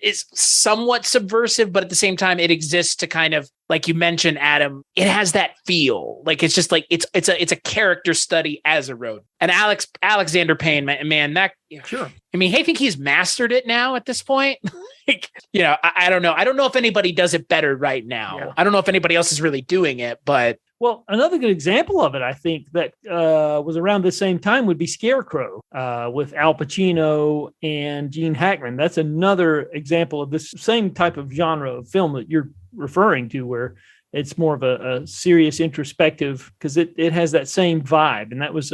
is somewhat subversive, but at the same time, it exists to kind of, like you mentioned, Adam, it has that feel. Like, it's just like, it's a character study as a road. And Alexander Payne, man, that, sure. I mean, I think he's mastered it now at this point. I don't know. I don't know if anybody does it better right now. Yeah. I don't know if anybody else is really doing it, but. Well, another good example of it, I think, that was around the same time would be Scarecrow with Al Pacino and Gene Hackman. That's another example of this same type of genre of film that you're referring to, where it's more of a serious introspective, because it has that same vibe. And that was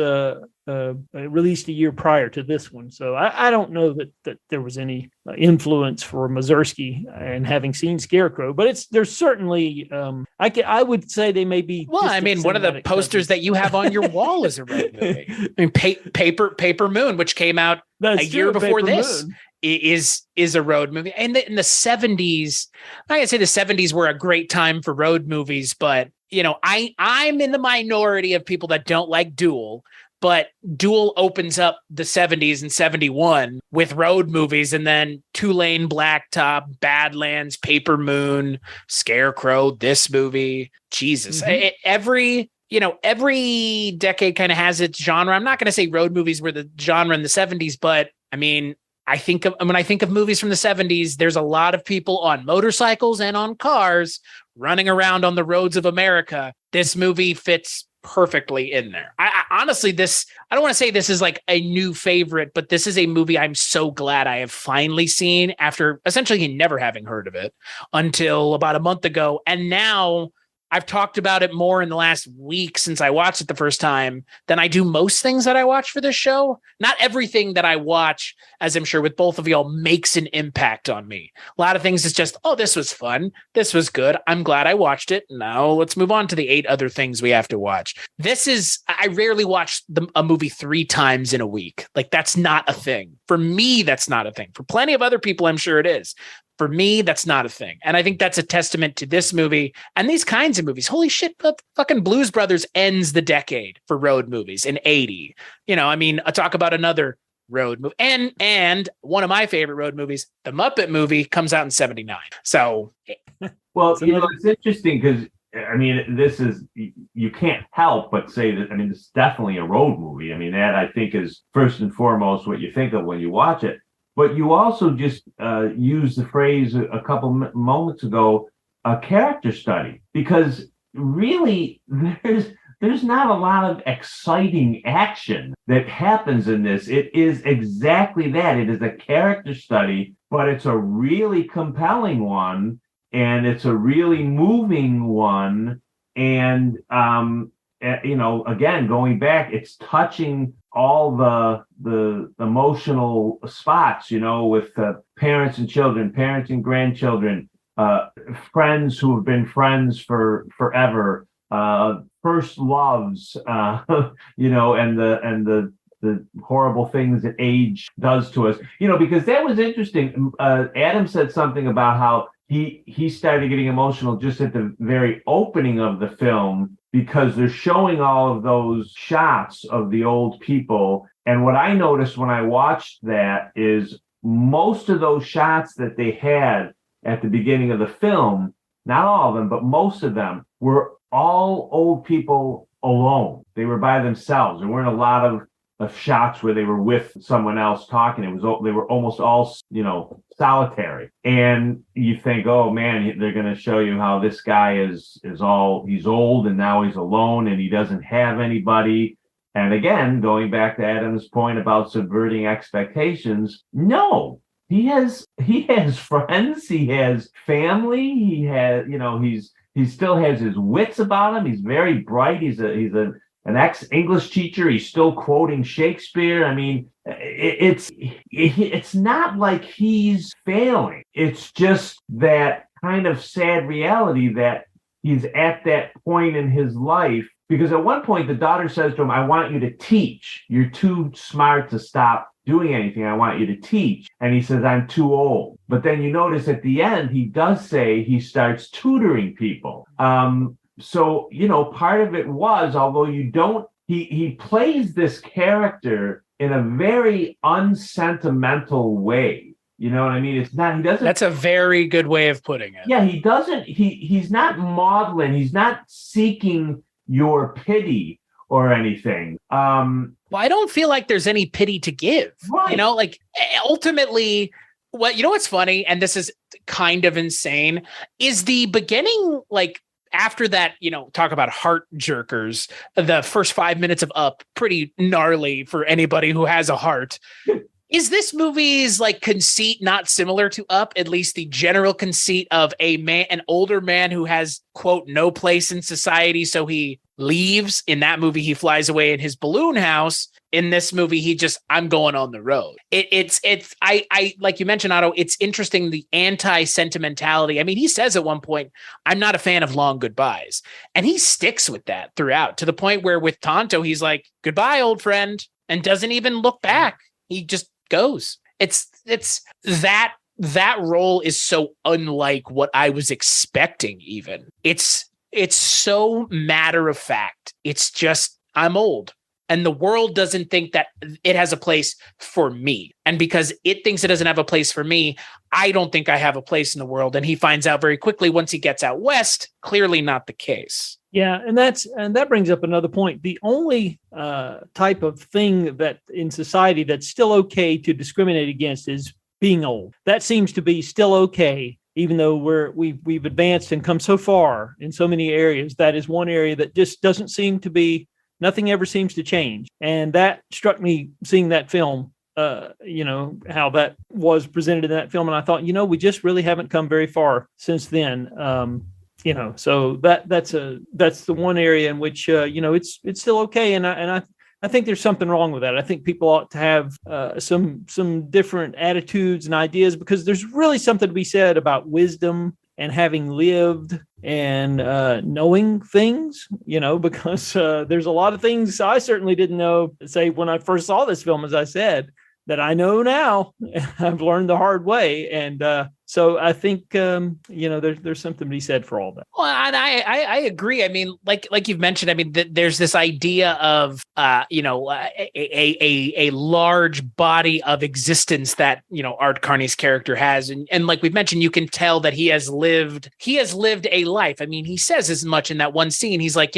released a year prior to this one. So I don't know that there was any influence for Mazursky and having seen Scarecrow, but there's certainly I would say they may be. Well, I mean, one of the posters that you have on your wall is a road movie. I mean, Paper Moon, which came out a year before this. Moon is a road movie. And in the 70s, I can say the 70s were a great time for road movies, but I'm in the minority of people that don't like Duel, but Duel opens up the 70s and 71 with road movies, and then Two-Lane Blacktop, Badlands, Paper Moon, Scarecrow, this movie. Jesus. Every decade kind of has its genre. I'm not going to say road movies were the genre in the 70s, but I mean, when I think of movies from the 70s, there's a lot of people on motorcycles and on cars running around on the roads of America. This movie fits perfectly in there. I honestly, I don't want to say this is like a new favorite, but this is a movie I'm so glad I have finally seen after essentially never having heard of it until about a month ago. And now I've talked about it more in the last week since I watched it the first time than I do most things that I watch for this show. Not everything that I watch, as I'm sure with both of y'all, makes an impact on me. A lot of things is just, oh, this was fun. This was good. I'm glad I watched it. Now let's move on to the 8 other things we have to watch. I rarely watch a movie 3 times in a week. Like, that's not a thing. For me, that's not a thing. For plenty of other people, I'm sure it is. For me, that's not a thing. And I think that's a testament to this movie and these kinds of movies. Holy shit, fucking Blues Brothers ends the decade for road movies in 80. I talk about another road movie. And one of my favorite road movies, The Muppet Movie, comes out in 79. So. Well, it's interesting because, I mean, this is, you can't help but say that, I mean, this is definitely a road movie. I mean, that I think is first and foremost what you think of when you watch it. But you also just used the phrase a couple moments ago, a character study, because really there's not a lot of exciting action that happens in this. It is exactly that. It is a character study, but it's a really compelling one, and it's a really moving one. And, again, going back, it's touching all the emotional spots, with parents and children, parents and grandchildren, friends who have been friends for forever, first loves, and the horrible things that age does to us, because that was interesting. Adam said something about how he started getting emotional just at the very opening of the film, because they're showing all of those shots of the old people. And what I noticed when I watched that is most of those shots that they had at the beginning of the film, not all of them, but most of them were all old people alone. They were by themselves. There weren't a lot of shots where they were with someone else talking. They were almost all, solitary. And you think, oh man, they're going to show you how this guy he's old and now he's alone and he doesn't have anybody. And again, going back to Adam's point about subverting expectations, no, he has friends, he has family, he has, he still has his wits about him. He's very bright. He's an ex-English teacher. He's still quoting Shakespeare. I mean, it's not like he's failing. It's just that kind of sad reality that he's at that point in his life. Because at one point, the daughter says to him, I want you to teach. You're too smart to stop doing anything. I want you to teach. And he says, I'm too old. But then you notice at the end, he does say he starts tutoring people. So, part of it was, although he plays this character in a very unsentimental way. You know what I mean? It's not, he doesn't. That's a very good way of putting it. Yeah, he doesn't, he's not maudlin. He's not seeking your pity or anything. Well, I don't feel like there's any pity to give. Right. Ultimately, what's funny, and this is kind of insane, is the beginning, after that, talk about heart jerkers, the first 5 minutes of Up, pretty gnarly for anybody who has a heart. Is this movie's conceit not similar to Up? At least the general conceit of an older man who has, quote, no place in society, so he leaves. In that movie, he flies away in his balloon house. In this movie, I'm going on the road. I like you mentioned, Otto, it's interesting, the anti-sentimentality. I mean, he says at one point, I'm not a fan of long goodbyes. And he sticks with that throughout, to the point where with Tonto, he's like, goodbye, old friend, and doesn't even look back. He just goes. It's that role is so unlike what I was expecting even. It's so matter of fact. It's just, I'm old. And the world doesn't think that it has a place for me. And because it thinks it doesn't have a place for me, I don't think I have a place in the world. And he finds out very quickly once he gets out west, clearly not the case. Yeah, and that brings up another point. The only type of thing that in society that's still okay to discriminate against is being old. That seems to be still okay, even though we've advanced and come so far in so many areas. That is one area that just doesn't seem to be. Nothing ever seems to change. And that struck me seeing that film, how that was presented in that film. And I thought, we just really haven't come very far since then. So that's the one area in which, it's still okay. And I think there's something wrong with that. I think people ought to have some different attitudes and ideas, because there's really something to be said about wisdom and having lived and knowing things, because there's a lot of things I certainly didn't know, say, when I first saw this film, as I said, that I know now. I've learned the hard way. And so I think, there's something to be said for all that. Well, and I agree. I mean, like you've mentioned, I mean, there's this idea of, a large body of existence that, Art Carney's character has. And like we've mentioned, you can tell that he has lived a life. I mean, he says as much in that one scene. He's like,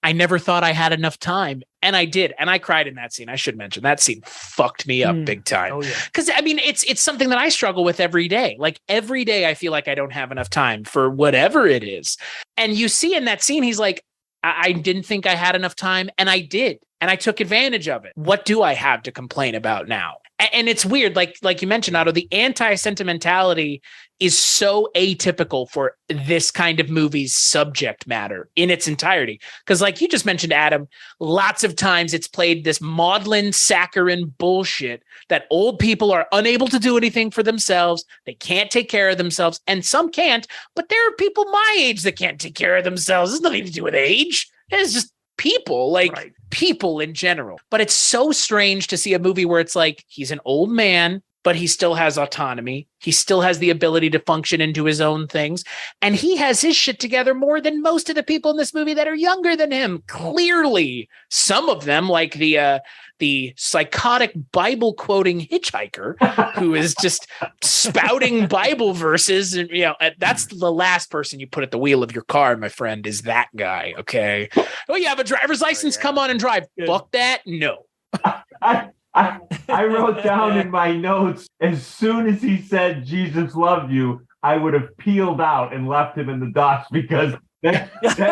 I never thought I had enough time. And I did. And I cried in that scene. I should mention that scene fucked me up big time. Oh, yeah. Because I mean, it's something that I struggle with every day. Like every day I feel like I don't have enough time for whatever it is. And you see in that scene, he's like, I didn't think I had enough time. And I did. And I took advantage of it. What do I have to complain about now? And it's weird. Like you mentioned, Otto, the anti-sentimentality is so atypical for this kind of movie's subject matter in its entirety. Because like you just mentioned, Adam, lots of times it's played this maudlin, saccharine bullshit that old people are unable to do anything for themselves. They can't take care of themselves. And some can't. But there are people my age that can't take care of themselves. It's nothing to do with age. It's just people, people in general. But it's so strange to see a movie where it's like, he's an old man, but he still has autonomy. He still has the ability to function and do his own things. And he has his shit together more than most of the people in this movie that are younger than him. Clearly, some of them, like the psychotic Bible quoting hitchhiker who is just spouting Bible verses. And, that's the last person you put at the wheel of your car, my friend, is that guy. Okay. Oh, you have a driver's license. Come on and drive. Good. Fuck that. No. I wrote down in my notes, as soon as he said Jesus loved you, I would have peeled out and left him in the dust, because that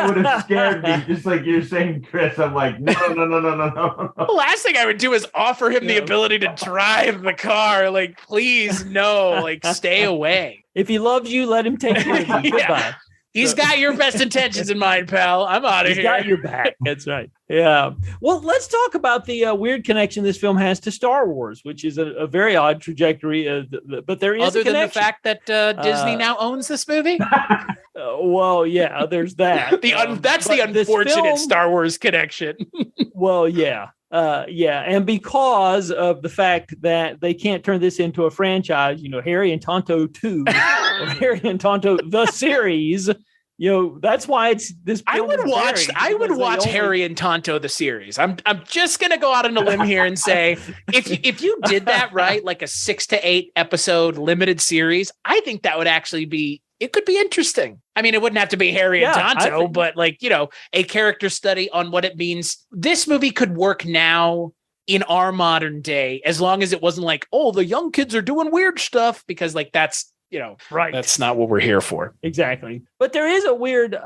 would have scared me. Just like you're saying, Chris, I'm like, no. The last thing I would do is offer him the ability to drive the car. Like, please, no, like, stay away. If he loves you, let him take care of you. Goodbye. He's got your best intentions in mind, pal. I'm out of here. He's got your back. That's right. Yeah. Well, let's talk about the weird connection this film has to Star Wars, which is a very odd trajectory. But there is other than the fact that Disney now owns this movie. Well, yeah, there's that. That's the unfortunate Star Wars connection. Well, yeah. And because of the fact that they can't turn this into a franchise, Harry and Tonto 2, or Harry and Tonto the series, that's why it's this. I would watch Harry and Tonto the series. I'm just gonna go out on a limb here and say, if you did that right, like a 6 to 8 episode limited series, I think that would actually be. It could be interesting. I mean, it wouldn't have to be Harry and Tonto, but a character study on what it means. This movie could work now in our modern day, as long as it wasn't like, oh, the young kids are doing weird stuff, because that's, right. That's not what we're here for. Exactly. But there is a weird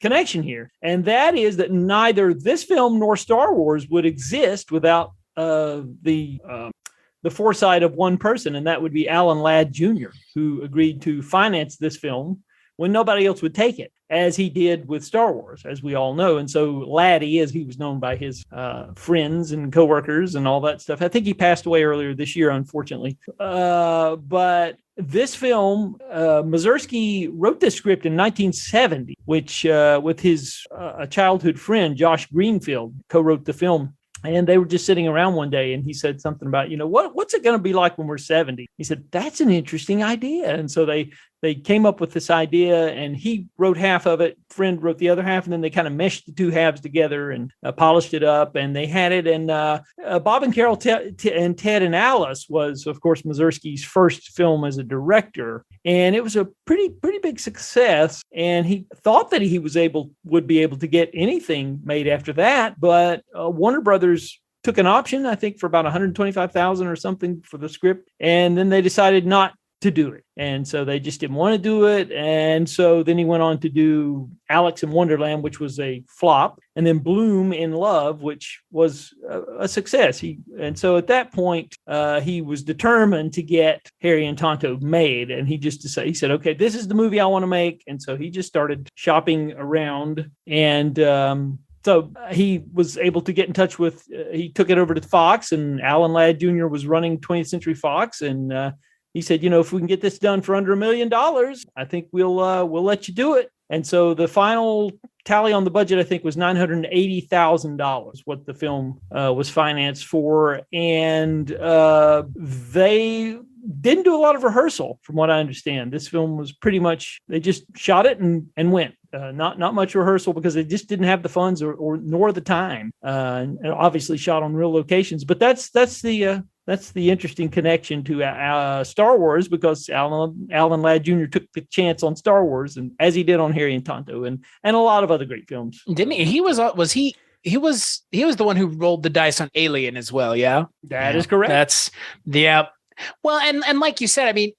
connection here. And that is that neither this film nor Star Wars would exist without the foresight of one person, and that would be Alan Ladd Jr., who agreed to finance this film when nobody else would take it, as he did with Star Wars, as we all know. And so Laddie, as he was known by his friends and coworkers and all that stuff, I think he passed away earlier this year, unfortunately. But this film, Mazursky wrote this script in 1970, which with his childhood friend, Josh Greenfield, co-wrote the film. And they were just sitting around one day, and he said something about, what's it going to be like when we're 70? He said, that's an interesting idea. And so they came up with this idea, and he wrote half of it, friend wrote the other half, and then they kind of meshed the two halves together and polished it up, and they had it. And Bob and Carol and Ted and Alice was, of course, Mazursky's first film as a director. And it was a pretty big success. And he thought that he would be able to get anything made after that. But Warner Brothers took an option, I think, for about $125,000 or something for the script. And then they decided not to do it. And so they just didn't want to do it. And so then he went on to do Alex in Wonderland, which was a flop, and then Bloom in Love, which was a success. And so at that point, he was determined to get Harry and Tonto made. And he said, okay, this is the movie I want to make. And so he just started shopping around, and so he was able to get in touch with, he took it over to Fox, and Alan Ladd Jr. was running 20th Century Fox. And he said, if we can get this done for under $1 million, I think we'll let you do it. And so the final tally on the budget, I think, was $980,000, what the film was financed for. And they didn't do a lot of rehearsal, from what I understand. This film was pretty much, they just shot it and went. Not much rehearsal, because they just didn't have the funds or nor the time. And obviously shot on real locations. But that's the interesting connection to Star Wars, because Alan Ladd Jr. took the chance on Star Wars, and as he did on Harry and Tonto, and a lot of other great films. Didn't he? He was the one who rolled the dice on Alien as well. Yeah, that is correct. Well, and like you said, I mean,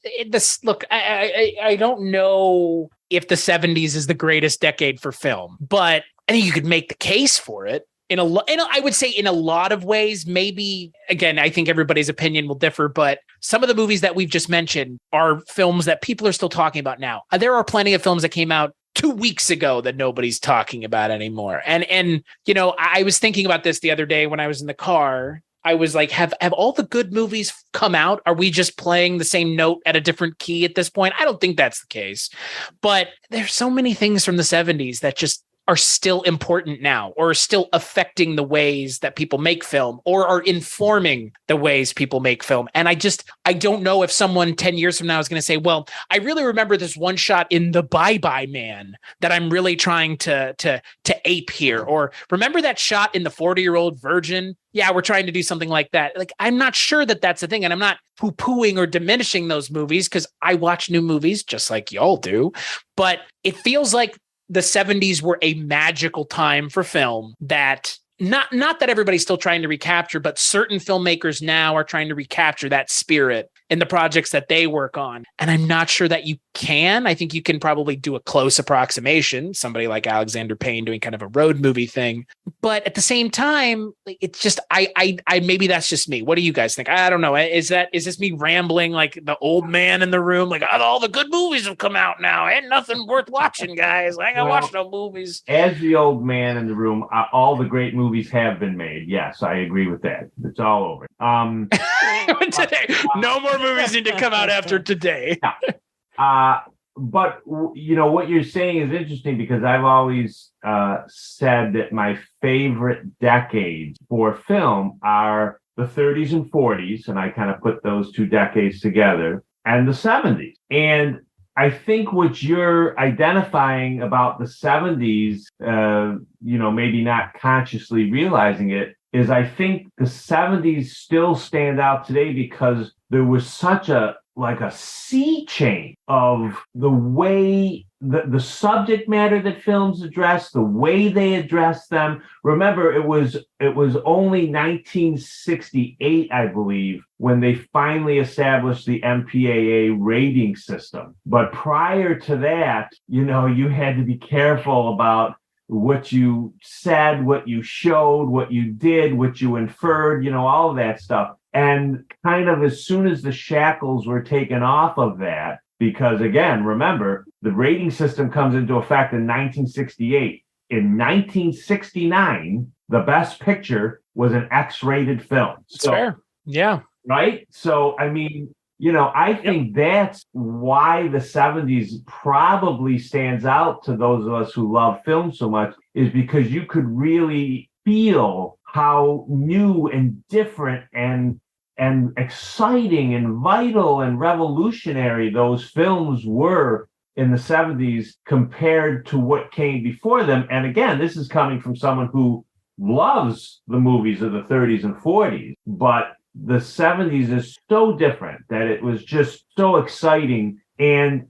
I don't know if the 70s is the greatest decade for film, but I think you could make the case for it. I would say in a lot of ways. Maybe, again, I think everybody's opinion will differ, but some of the movies that we've just mentioned are films that people are still talking about now. There are plenty of films that came out 2 weeks ago that nobody's talking about anymore. And I was thinking about this the other day when I was in the car. I was like, have all the good movies come out? Are we just playing the same note at a different key at this point? I don't think that's the case. But there's so many things from the 70s that just are still important now, or are still affecting the ways that people make film, or are informing the ways people make film. And I don't know if someone 10 years from now is going to say, well, I really remember this one shot in The Bye-Bye Man that I'm really trying to ape here. Or remember that shot in The 40-Year-Old Virgin? Yeah, we're trying to do something like that. Like, I'm not sure that that's a thing. And I'm not poo-pooing or diminishing those movies, because I watch new movies just like y'all do. But it feels like the 70s were a magical time for film that not that everybody's still trying to recapture, but certain filmmakers now are trying to recapture that spirit in the projects that they work on. And I'm not sure that you can. I think you can probably do a close approximation, somebody like Alexander Payne doing kind of a road movie thing. But at the same time, it's just, I maybe that's just me. What do you guys think? I don't know. Is this me rambling like the old man in the room? Like, all the good movies have come out now. Ain't nothing worth watching, guys. I ain't gonna watch no movies. As the old man in the room, all the great movies have been made. Yes, I agree with that. It's all over. Today, no more movies need to come out after today. But you know what you're saying is interesting, because I've always said that my favorite decades for film are the 30s and 40s, and I kind of put those two decades together, and the 70s. And I think what you're identifying about the 70s, maybe not consciously realizing it, is I think the 70s still stand out today because there was such a sea change of the way the subject matter that films address, the way they address them. Remember, it was only 1968, I believe, when they finally established the MPAA rating system. But prior to that, you had to be careful about what you said, what you showed, what you did, what you inferred, all of that stuff. And kind of as soon as the shackles were taken off of that, because again, remember, the rating system comes into effect in 1968. In 1969, the best picture was an X-rated film. That's fair. Yeah. Right? So, I mean, I think that's why the 70s probably stands out to those of us who love film so much, is because you could really feel how new and different and exciting and vital and revolutionary those films were in the 70s compared to what came before them. And again, this is coming from someone who loves the movies of the 30s and 40s, but the 70s is so different that it was just so exciting. And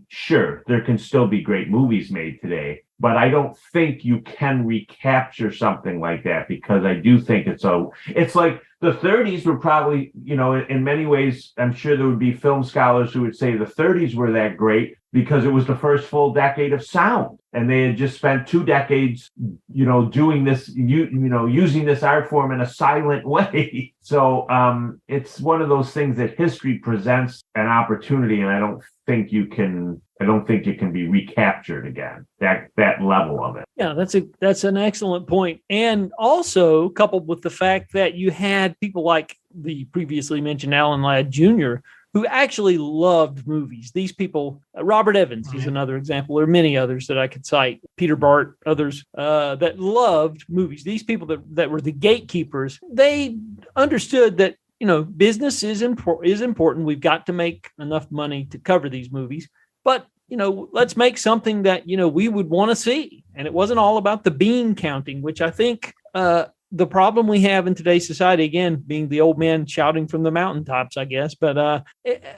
sure, there can still be great movies made today, but I don't think you can recapture something like that, because I do think it's like the 30s were probably, in many ways, I'm sure there would be film scholars who would say the 30s were that great because it was the first full decade of sound. And they had just spent 2 decades, doing this, using this art form in a silent way. So it's one of those things that history presents an opportunity, and I don't think you can be recaptured again, that level of it. Yeah, that's an excellent point. And also coupled with the fact that you had people like the previously mentioned Alan Ladd Jr., who actually loved movies. These people, Robert Evans is another example. There are many others that I could cite, Peter Bart, others that loved movies. These people that were the gatekeepers, they understood that, business is important. We've got to make enough money to cover these movies. But, let's make something that, we would want to see. And it wasn't all about the bean counting, which I think the problem we have in today's society, again, being the old man shouting from the mountaintops, I guess, but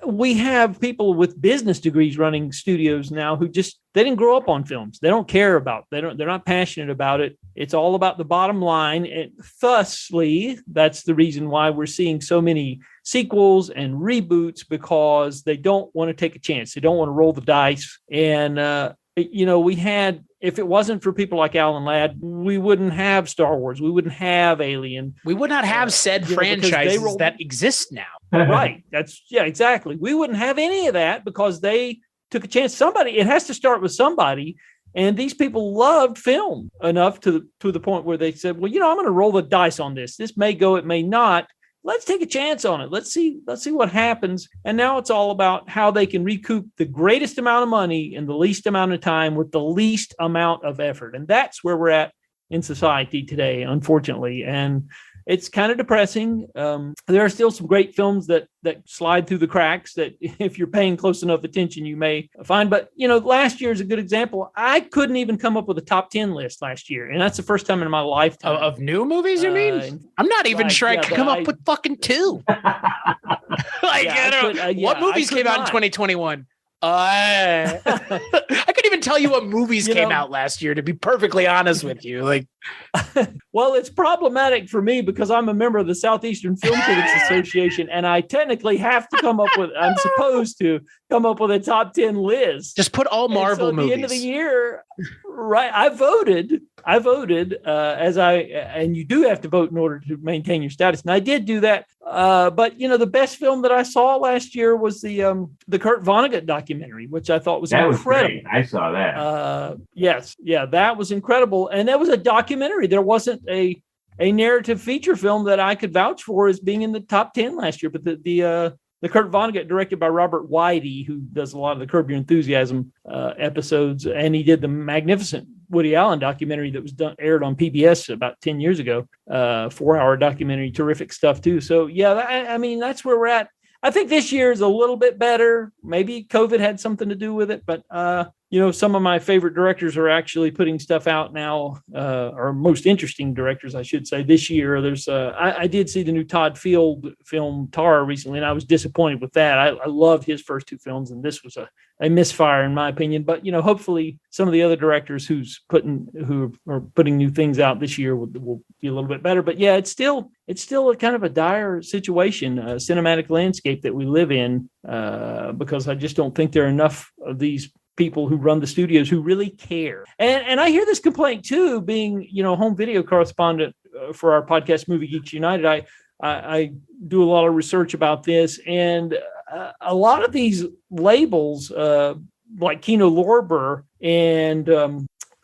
we have people with business degrees running studios now who they didn't grow up on films. They don't care about, they're not passionate about it. It's all about the bottom line. And thusly, that's the reason why we're seeing so many sequels and reboots, because they don't want to take a chance. They don't want to roll the dice. And, if it wasn't for people like Alan Ladd, we wouldn't have Star Wars. We wouldn't have Alien. We would not have said franchises that exist now. Right. Exactly. We wouldn't have any of that because they took a chance. It has to start with somebody. And these people loved film enough to the point where they said, well, I'm going to roll the dice on this. This may go, it may not. let's take a chance on it. Let's see what happens. And now it's all about how they can recoup the greatest amount of money in the least amount of time with the least amount of effort. And that's where we're at in society today, unfortunately. And it's kind of depressing. There are still some great films that slide through the cracks that if you're paying close enough attention, you may find. But, last year is a good example. I couldn't even come up with a top 10 list last year. And that's the first time in my lifetime. Of new movies, you mean? I'm not even sure I could come up with fucking two. What movies came out in 2021? I couldn't even tell you what movies came out last year, to be perfectly honest with you. Well, it's problematic for me because I'm a member of the Southeastern Film Critics Association, and I technically have to I'm supposed to come up with a top 10 list. Just put all Marvel movies. At the end of the year, right? I voted and you do have to vote in order to maintain your status. And I did do that. But the best film that I saw last year was the Kurt Vonnegut documentary, which I thought was incredible. Was great. I saw that. Yes. Yeah, that was incredible. And that was a documentary. There wasn't a narrative feature film that I could vouch for as being in the top 10 last year. But the Kurt Vonnegut, directed by Robert Whitey, who does a lot of the Curb Your Enthusiasm episodes, and he did the magnificent Woody Allen documentary that was aired on PBS about 10 years ago. 4-hour documentary, terrific stuff too. So yeah, I mean, that's where we're at. I think this year is a little bit better. Maybe COVID had something to do with it, but some of my favorite directors are actually putting stuff out now, or most interesting directors, I should say, this year. There's I did see the new Todd Field film Tar recently, and I was disappointed with that. I loved his first two films, and this was a misfire in my opinion. But hopefully some of the other directors who are putting new things out this year will be a little bit better. But yeah, it's still a kind of a dire situation, cinematic landscape that we live in, because I just don't think there are enough of these people who run the studios who really care. And I hear this complaint too, being, home video correspondent for our podcast Movie Geeks United. I do a lot of research about this, and a lot of these labels, like Kino Lorber and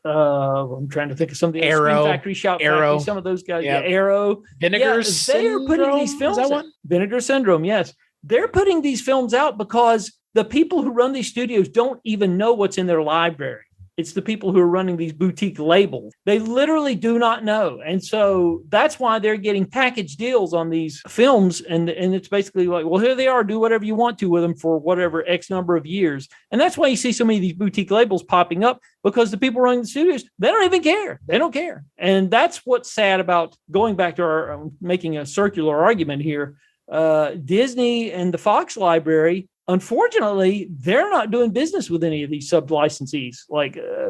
I'm trying to think of some of the Arrow, Screen Factory, Shout Arrow. Factory, some of those guys, Yep. Arrow, Vinegar Syndrome? They are putting these films Is that out. one? Vinegar Syndrome, yes. They're putting these films out because the people who run these studios don't even know what's in their library. It's the people who are running these boutique labels. They literally do not know. And so that's why they're getting package deals on these films. And it's basically like, well, here they are, do whatever you want to with them for whatever X number of years. And that's why you see so many of these boutique labels popping up, because the people running the studios, they don't even care. They don't care. And that's what's sad about going back to our making a circular argument here. Disney and the Fox library, unfortunately, they're not doing business with any of these sub-licensees.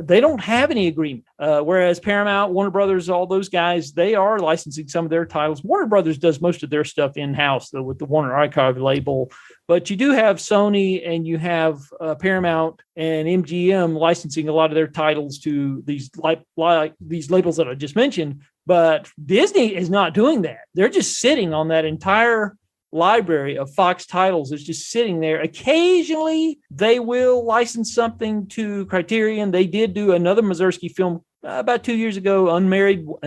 They don't have any agreement. Whereas Paramount, Warner Brothers, all those guys, they are licensing some of their titles. Warner Brothers does most of their stuff in-house, though, with the Warner Archive label. But you do have Sony and you have Paramount and MGM licensing a lot of their titles to these these labels that I just mentioned. But Disney is not doing that. They're just sitting on that entire library of Fox titles. Is just sitting there. Occasionally, they will license something to Criterion. They did do another Mazursky film about 2 years ago, An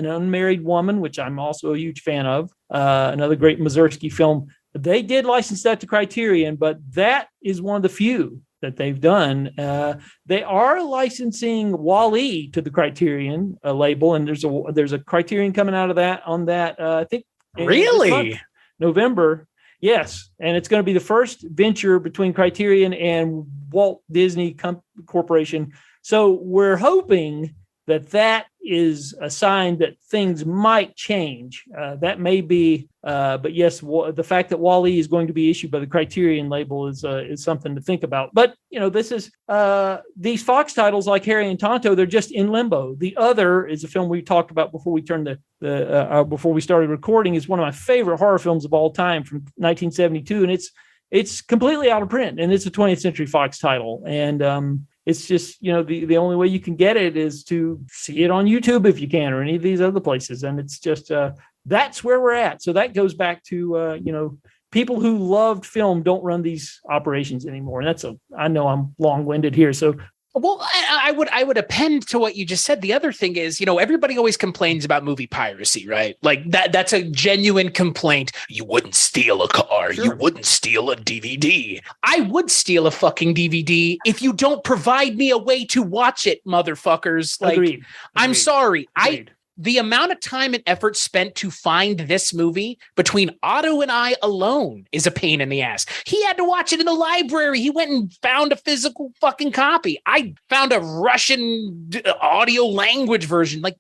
Unmarried Woman, which I'm also a huge fan of. Another great Mazursky film. They did license that to Criterion, but that is one of the few that they've done. They are licensing Wall-E to the Criterion label, and there's a Criterion coming out of that on that. I think really November. Yes, and it's going to be the first venture between Criterion and Walt Disney Corporation. So we're hoping that is a sign that things might change. That may be, but yes, the fact that Wall-E is going to be issued by the Criterion label is something to think about. But this is these Fox titles like Harry and Tonto, they're just in limbo. The Other is a film we talked about before we turned before we started recording. Is one of my favorite horror films of all time from 1972, and it's completely out of print, and it's a 20th Century Fox title, and it's just, the only way you can get it is to see it on YouTube if you can, or any of these other places. And it's just, that's where we're at. So that goes back to, people who loved film don't run these operations anymore. And I know I'm long-winded here. So Well, I would append to what you just said. The other thing is, everybody always complains about movie piracy, right? Like that's a genuine complaint. You wouldn't steal a car. Sure. You wouldn't steal a DVD. I would steal a fucking DVD if you don't provide me a way to watch it, motherfuckers. Like, Agreed. I'm sorry. Agreed. The amount of time and effort spent to find this movie between Otto and I alone is a pain in the ass. He had to watch it in the library. He went and found a physical fucking copy. I found a Russian audio language version. Like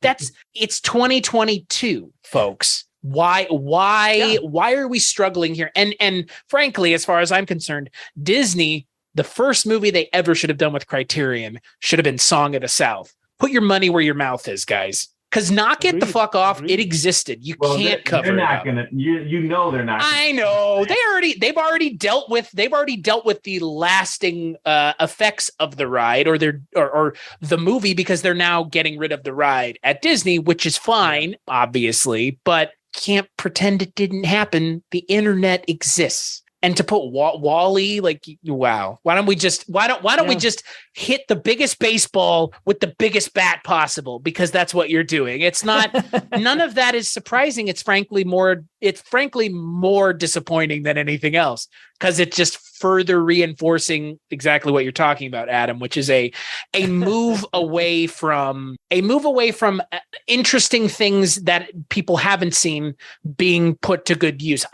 it's 2022, folks. Why are we struggling here? And frankly, as far as I'm concerned, Disney, the first movie they ever should have done with Criterion should have been Song of the South. Put your money where your mouth is, guys. Because knock it the fuck off. It existed. You can't cover it up. They're not. I know. They've already dealt with the lasting effects of the ride or the movie, because they're now getting rid of the ride at Disney, which is fine, obviously, but can't pretend it didn't happen. The internet exists. And to put Wall-E, like, wow. Why don't we just hit the biggest baseball with the biggest bat possible? Because that's what you're doing. It's not, none of that is surprising. It's frankly more disappointing than anything else, because it's just further reinforcing exactly what you're talking about, Adam, which is a move away from interesting things that people haven't seen being put to good use.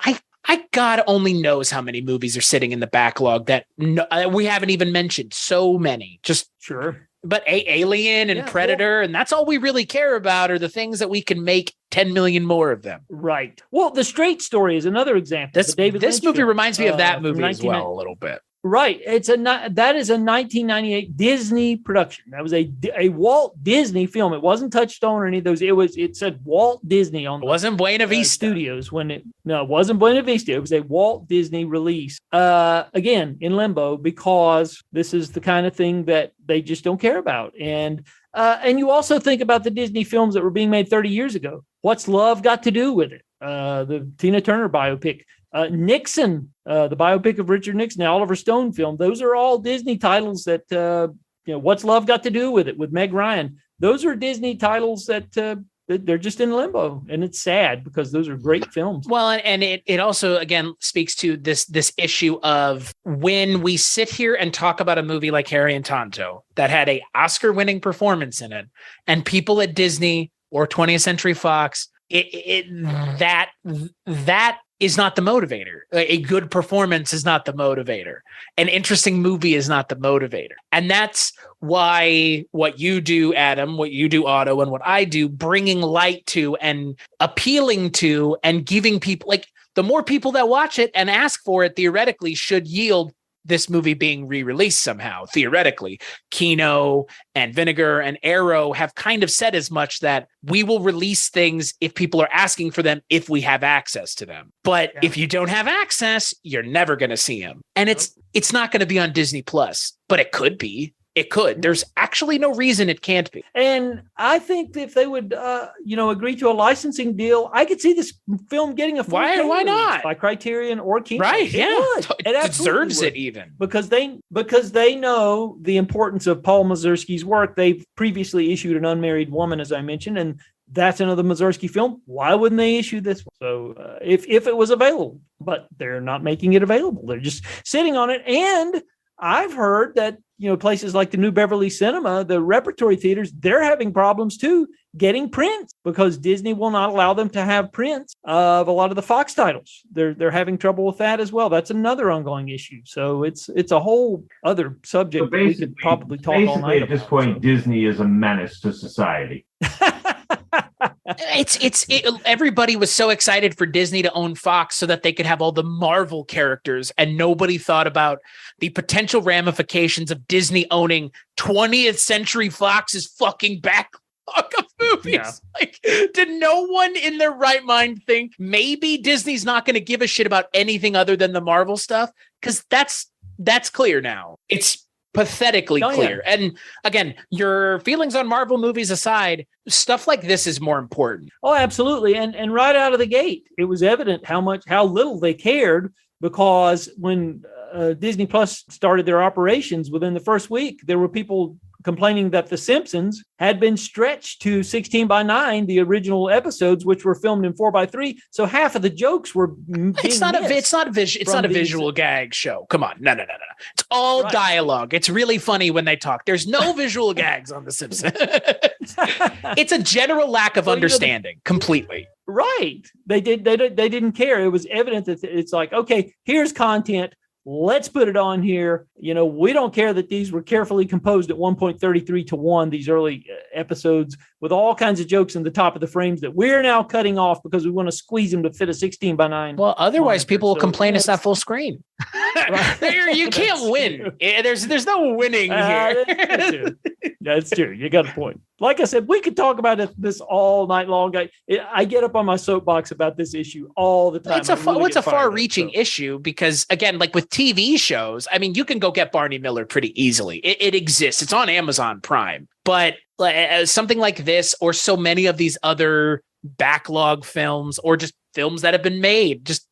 God only knows how many movies are sitting in the backlog that we haven't even mentioned. So many, just sure. But Alien and Predator, and that's all we really care about, are the things that we can make 10 million more of them. Right. Well, The Straight Story is another example. This movie reminds me of that movie as well a little bit. Right. That is a 1998 Disney production. That was a Walt Disney film. It wasn't Touchstone or any of those. It said Walt Disney on. It wasn't Buena Vista Studios it wasn't Buena Vista. It was a Walt Disney release. Again, in limbo, because this is the kind of thing that they just don't care about. And you also think about the Disney films that were being made 30 years ago. What's Love got to do with it? The Tina Turner biopic. Nixon, the biopic of Richard Nixon, the Oliver Stone film. Those are all Disney titles that, What's Love Got to Do with It, with Meg Ryan. Those are Disney titles that they're just in limbo. And it's sad, because those are great films. Well, and it also, again, speaks to this issue of when we sit here and talk about a movie like Harry and Tonto that had a Oscar-winning performance in it, and people at Disney or 20th Century Fox, that is not the motivator. A good performance is not the motivator. An interesting movie is not the motivator. And that's why what you do, Adam, what you do, Otto, and what I do, bringing light to and appealing to and giving people, like, the more people that watch it and ask for it, theoretically should yield this movie being re-released somehow, theoretically. Kino and Vinegar and Arrow have kind of said as much, that we will release things if people are asking for them, if we have access to them. But if you don't have access, you're never going to see them. And it's not going to be on Disney Plus, but it could be. It could. There's actually no reason it can't be. And I think if they would, agree to a licensing deal, I could see this film getting a full why not? By Criterion or Kino. Right? It deserves it even, because they know the importance of Paul Mazursky's work. They've previously issued An Unmarried Woman, as I mentioned, and that's another Mazursky film. Why wouldn't they issue this one? So if it was available, but they're not making it available. They're just sitting on it. And I've heard that, places like the New Beverly Cinema, the repertory theaters, they're having problems too getting prints, because Disney will not allow them to have prints of a lot of the Fox titles. They're having trouble with that as well. That's another ongoing issue. So it's a whole other subject that we could probably talk all night about. At this point, Disney is a menace to society. Everybody was so excited for Disney to own Fox so that they could have all the Marvel characters, and nobody thought about the potential ramifications of Disney owning 20th Century Fox's fucking backlog of movies. Yeah. Like, did no one in their right mind think maybe Disney's not going to give a shit about anything other than the Marvel stuff? Because that's clear now. It's pathetically clear. Yeah. And again, your feelings on Marvel movies aside, stuff like this is more important. Oh, absolutely. And right out of the gate, it was evident how little they cared, because when Disney Plus started their operations, within the first week, there were people complaining that The Simpsons had been stretched to 16:9, the original episodes, which were filmed in 4:3. So half of the jokes were it's not a visual gag show. Come on. No. It's all dialogue. It's really funny when they talk. There's no visual gags on The Simpsons. It's a general lack of understanding completely. Right. They didn't care. It was evident that it's like, okay, here's content. Let's put it on here. We don't care that these were carefully composed at 1.33:1, these early episodes with all kinds of jokes in the top of the frames that we're now cutting off because we want to squeeze them to fit a 16:9. Well, otherwise people will complain it's not full screen. You can't win. There's no winning here. That's true. You got a point. Like I said, we could talk about this all night long. I get up on my soapbox about this issue all the time. It's a far-reaching issue because, again, like with TV shows, I mean, you can go get Barney Miller pretty easily. It exists. It's on Amazon Prime. But something like this, or so many of these other backlog films, or just films that have been made, just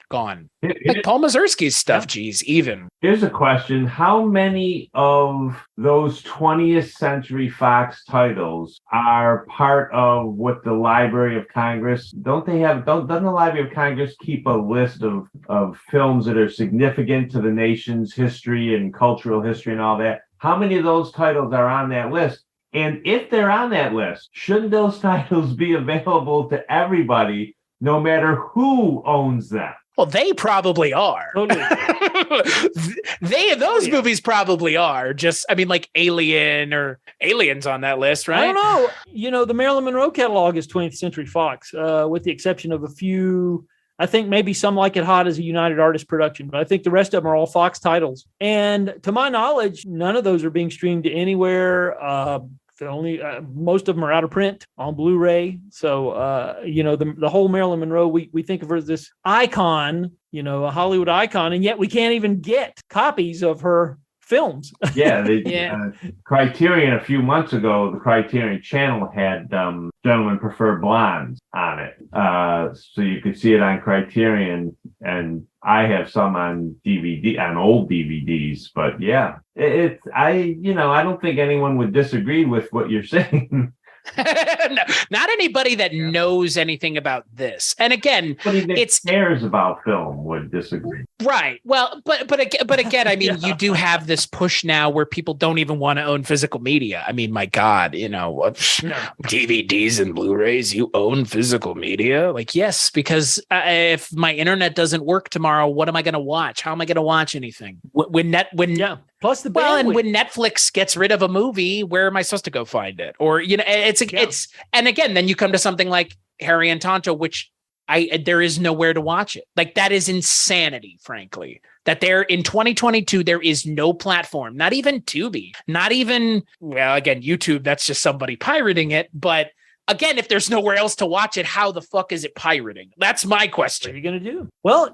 gone. Like Paul Mazursky's stuff, geez, even. Here's a question. How many of those 20th Century Fox titles are part of what the Library of Congress, doesn't the Library of Congress keep a list of films that are significant to the nation's history and cultural history and all that? How many of those titles are on that list? And if they're on that list, shouldn't those titles be available to everybody, no matter who owns them? Well, they probably are. Totally. Those movies probably are. Just, I mean, like Alien or Aliens on that list, right? I don't know. The Marilyn Monroe catalog is 20th Century Fox, with the exception of a few. I think maybe Some Like It Hot is a United Artists production, but I think the rest of them are all Fox titles. And to my knowledge, none of those are being streamed anywhere. Most of them are out of print on Blu-ray. So, the whole Marilyn Monroe, we think of her as this icon, a Hollywood icon, and yet we can't even get copies of her films. Criterion, a few months ago, the Criterion channel had Gentlemen Prefer Blondes on it. So you could see it on Criterion, and I have some on DVD, on old DVDs, but yeah, I don't think anyone would disagree with what you're saying. No, not anybody that knows anything about this. And again, cares about film would disagree. Right. Well, but again, I mean, you do have this push now where people don't even want to own physical media. I mean, my God, DVDs and Blu-rays, you own physical media? Like, yes, because if my internet doesn't work tomorrow, what am I going to watch? How am I going to watch anything? Plus the bandwidth. Well, and when Netflix gets rid of a movie, where am I supposed to go find it? Or it's and again, then you come to something like Harry and Tonto, which there is nowhere to watch it. Like, that is insanity, frankly. That there in 2022 there is no platform, not even Tubi, not even again YouTube. That's just somebody pirating it, but. Again, if there's nowhere else to watch it, how the fuck is it pirating? That's my question. What are you going to do? Well,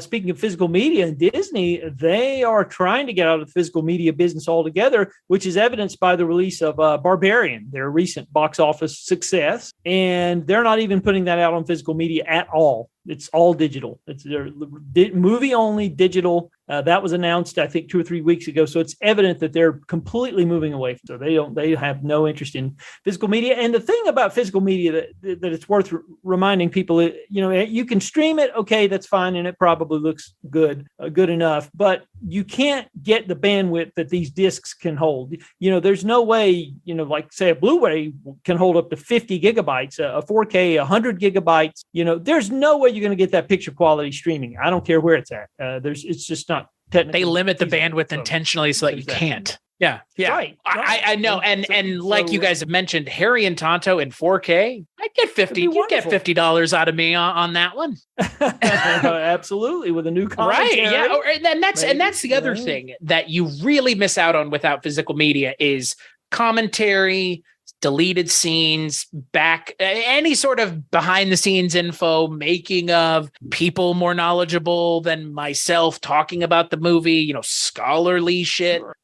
speaking of physical media, Disney, they are trying to get out of the physical media business altogether, which is evidenced by the release of Barbarian, their recent box office success. And they're not even putting that out on physical media at all. It's all digital. It's their movie only digital. That was announced, I think, 2 or 3 weeks ago. So it's evident that they're completely moving away. So they have no interest in physical media. And the thing about physical media that it's worth reminding people, you can stream it. Okay, that's fine. And it probably looks good enough, but you can't get the bandwidth that these discs can hold. There's no way, like say a Blu-ray can hold up to 50 gigabytes, a 4K, 100 gigabytes. There's no way you're going to get that picture quality streaming. I don't care where it's at. It's just not technically. They limit the bandwidth intentionally so that you can't. Yeah. Right. I know. And like you guys have mentioned, Harry and Tonto in 4K, I'd get 50. You get $50 out of me on that one. Absolutely, with a new commentary. Right. Yeah. And that's the other thing that you really miss out on without physical media is commentary, deleted scenes, any sort of behind the scenes info, making of, people more knowledgeable than myself talking about the movie, scholarly shit. Sure.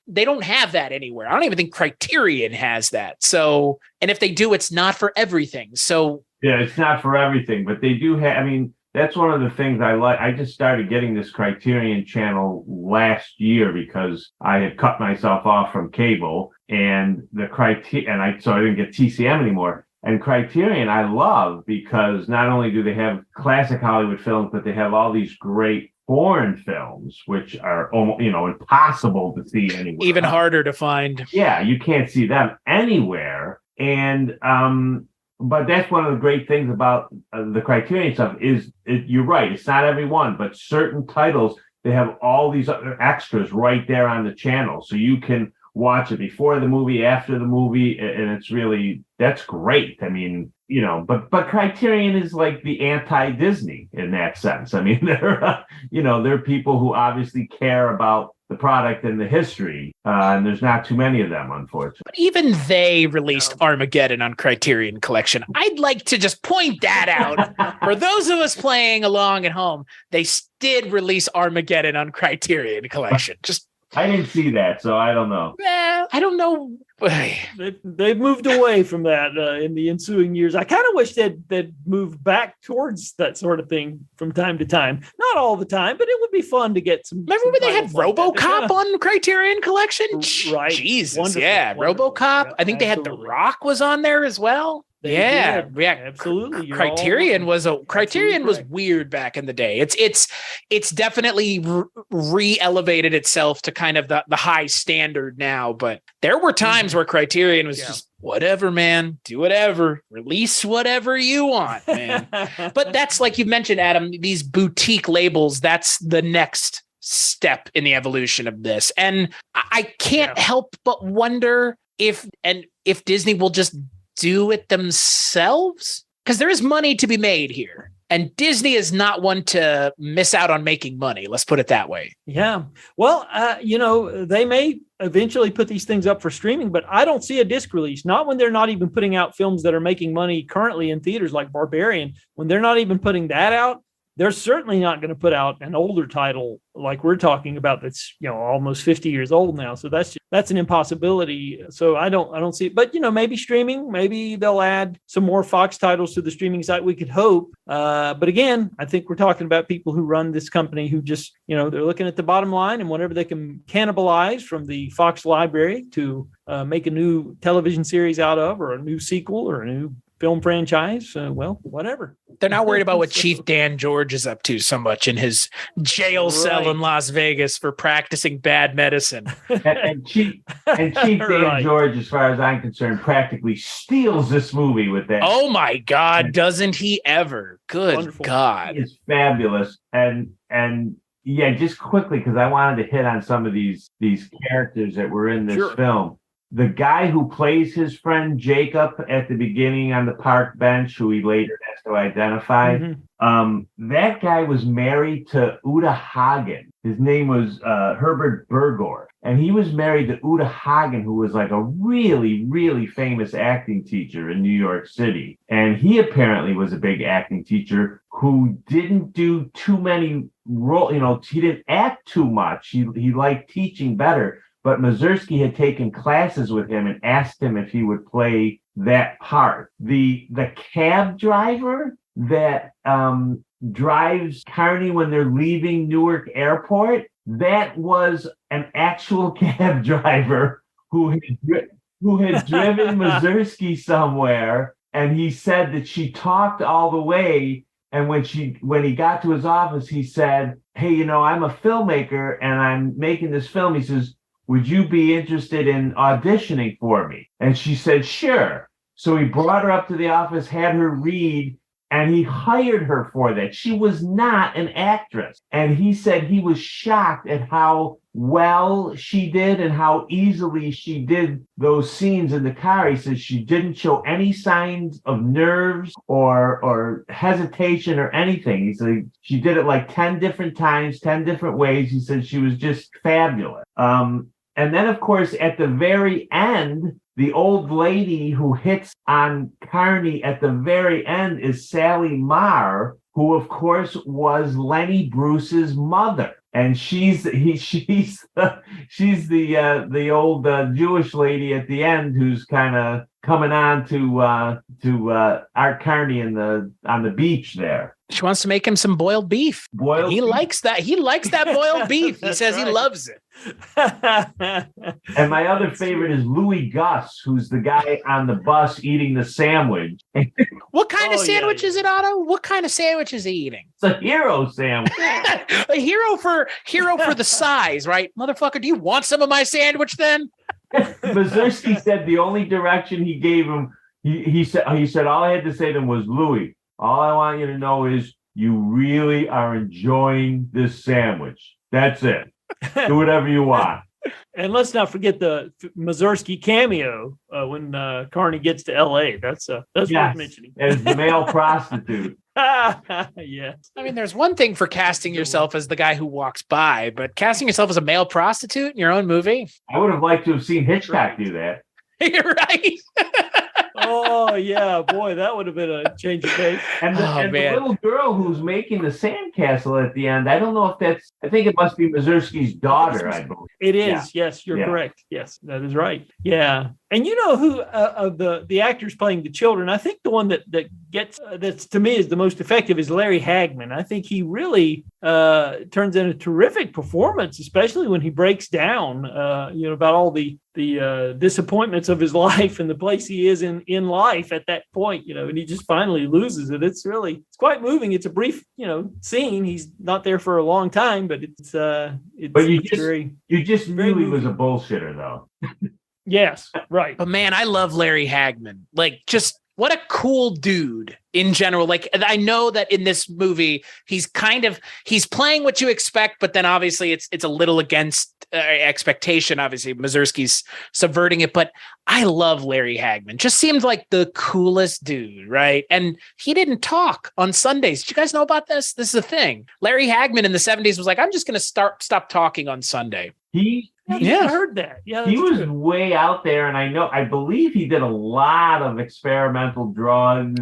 They don't have that anywhere. I don't even think Criterion has that. So, and if they do, it's not for everything. So yeah, it's not for everything, but they do have, that's one of the things I like. I just started getting this Criterion channel last year because I had cut myself off from cable, and so I didn't get TCM anymore. And Criterion I love because not only do they have classic Hollywood films, but they have all these great foreign films, which are almost, impossible to see anywhere. Even harder to find. Yeah, you can't see them anywhere. And but that's one of the great things about the Criterion stuff you're right. It's not every one, but certain titles, they have all these other extras right there on the channel. So you can watch it before the movie, after the movie. And that's great. I mean, but Criterion is like the anti-Disney in that sense. I mean, they're people who obviously care about the product and the history, and there's not too many of them, unfortunately. But even they released Armageddon on Criterion Collection. I'd like to just point that out. For those of us playing along at home, they did release Armageddon on Criterion Collection. I didn't see that, so I don't know. I don't know. They've moved away from that in the ensuing years. I kind of wish they'd moved back towards that sort of thing from time to time. Not all the time, but it would be fun to get some. Remember when they had RoboCop on Criterion Collection? Right. Jesus, wonderful, yeah. wonderful. RoboCop. Yeah, I think they had The Rock was on there as well. Yeah, absolutely. Criterion was weird back in the day. It's definitely re-elevated itself to kind of the high standard now. But there were times where Criterion was just whatever, man, do whatever, release whatever you want, man. But that's like you mentioned, Adam. These boutique labels. That's the next step in the evolution of this, and I can't help but wonder if Disney will just do it themselves, because there is money to be made here, and Disney is not one to miss out on making money. Let's put it that way. Yeah. Well, they may eventually put these things up for streaming, but I don't see a disc release. Not when they're not even putting out films that are making money currently in theaters, like Barbarian. When they're not even putting that out, they're certainly not going to put out an older title like we're talking about that's almost 50 years old now. So that's an impossibility. So I don't see it. But maybe streaming, maybe they'll add some more Fox titles to the streaming site. We could hope. But again, I think we're talking about people who run this company who just they're looking at the bottom line and whatever they can cannibalize from the Fox library to make a new television series out of, or a new sequel, or a new film franchise. Whatever. They're not worried about what Chief Dan George is up to so much in his jail cell in Las Vegas for practicing bad medicine. and Chief Dan George, as far as I'm concerned, practically steals this movie with that. Oh my God, doesn't he ever? Good Wonderful. God. He is fabulous. And yeah, just quickly, because I wanted to hit on some of these characters that were in this film. The guy who plays his friend Jacob at the beginning on the park bench, who he later has to identify, that guy was married to Uta Hagen. His name was Herbert Bergor. And he was married to Uta Hagen, who was like a really, really famous acting teacher in New York City. And he apparently was a big acting teacher who didn't do too many roles. He didn't act too much. He liked teaching better. But Mazursky had taken classes with him and asked him if he would play that part. The cab driver that drives Carney when they're leaving Newark Airport, that was an actual cab driver who had driven Mazursky somewhere. And he said that she talked all the way. And when he got to his office, he said, "Hey, I'm a filmmaker and I'm making this film." He says, "Would you be interested in auditioning for me?" And she said, "Sure." So he brought her up to the office, had her read, and he hired her for that. She was not an actress. And he said he was shocked at how well she did and how easily she did those scenes in the car. He says she didn't show any signs of nerves or hesitation or anything. He said she did it like 10 different times, 10 different ways. He said she was just fabulous. And then, of course, at the very end, the old lady who hits on Carney at the very end is Sally Marr, who, of course, was Lenny Bruce's mother. And she's the old Jewish lady at the end who's kind of coming on to Art Carney on the beach there. She wants to make him some boiled beef. He likes that. He likes that boiled beef. He says he loves it. And my other favorite is Louis Gus, who's the guy on the bus eating the sandwich. What kind of sandwich is it, Otto? What kind of sandwich is he eating? It's a hero sandwich. A hero for the size, right? Motherfucker, do you want some of my sandwich then? Mazursky said the only direction he gave him, he said all I had to say to him was, Louis, all I want you to know is you really are enjoying this sandwich. That's it. Do whatever you want. And let's not forget the Mazursky cameo when Carney gets to L.A. That's worth mentioning. As the male prostitute. Yes. I mean, there's one thing for casting yourself as the guy who walks by, but casting yourself as a male prostitute in your own movie? I would have liked to have seen Hitchcock do that. You're right. Oh, yeah, boy, that would have been a change of pace. And the little girl who's making the sandcastle at the end, I don't know if I think it must be Mazursky's daughter, I believe. It is, yes, you're correct. Yes, that is right. Yeah. And you know who of the actors playing the children, I think the one that gets, that's to me is the most effective is Larry Hagman. I think he really turns in a terrific performance, especially when he breaks down, about all the disappointments of his life and the place he is in life at that point, and he just finally loses it. It's quite moving. It's a brief, scene. He's not there for a long time, but you just knew he was a bullshitter though. Yes, right. But man, I love Larry Hagman. Like, just what a cool dude in general. Like, I know that in this movie, he's playing what you expect, but then obviously it's a little against expectation. Obviously, Mazursky's subverting it, but I love Larry Hagman. Just seemed like the coolest dude, right? And he didn't talk on Sundays. Did you guys know about this? This is a thing. Larry Hagman in the 70s was like, I'm just going to stop talking on Sunday. I heard that. Yeah, he was way out there, and I believe he did a lot of experimental drugs.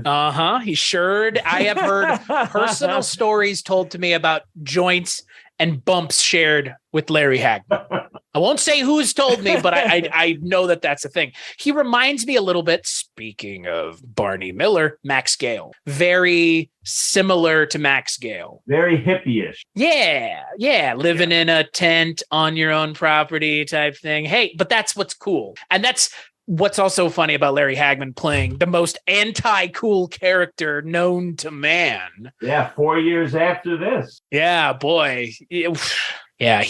He sure. I have heard personal stories told to me about joints and bumps shared with Larry Hagman. I won't say who's told me, but I know that that's a thing. He reminds me a little bit, speaking of Barney Miller, Max Gale. Very similar to Max Gale. Very hippie-ish. Yeah. Living in a tent on your own property type thing. Hey, but that's what's cool. And that's what's also funny about Larry Hagman playing the most anti-cool character known to man. Yeah, 4 years after this. Yeah, boy. Yeah,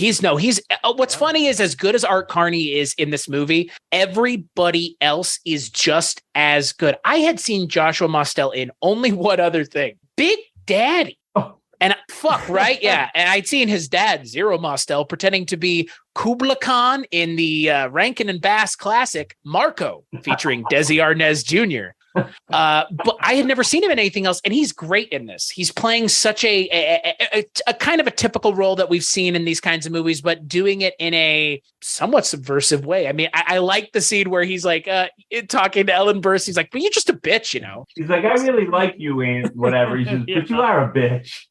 what's funny is, as good as Art Carney is in this movie, everybody else is just as good. I had seen Joshua Mostel in only one other thing, Big Daddy. And fuck, right? Yeah. And I'd seen his dad, Zero Mostel, pretending to be Kubla Khan in the Rankin and Bass classic, Marco, featuring Desi Arnaz Jr. But I had never seen him in anything else, and he's great in this. He's playing such a kind of a typical role that we've seen in these kinds of movies, but doing it in a somewhat subversive way. I mean, I like the scene where he's like talking to Ellen Burstyn. He's like, "But you're just a bitch, you know." He's like, "I really like you, and whatever." He says, "But you are a bitch."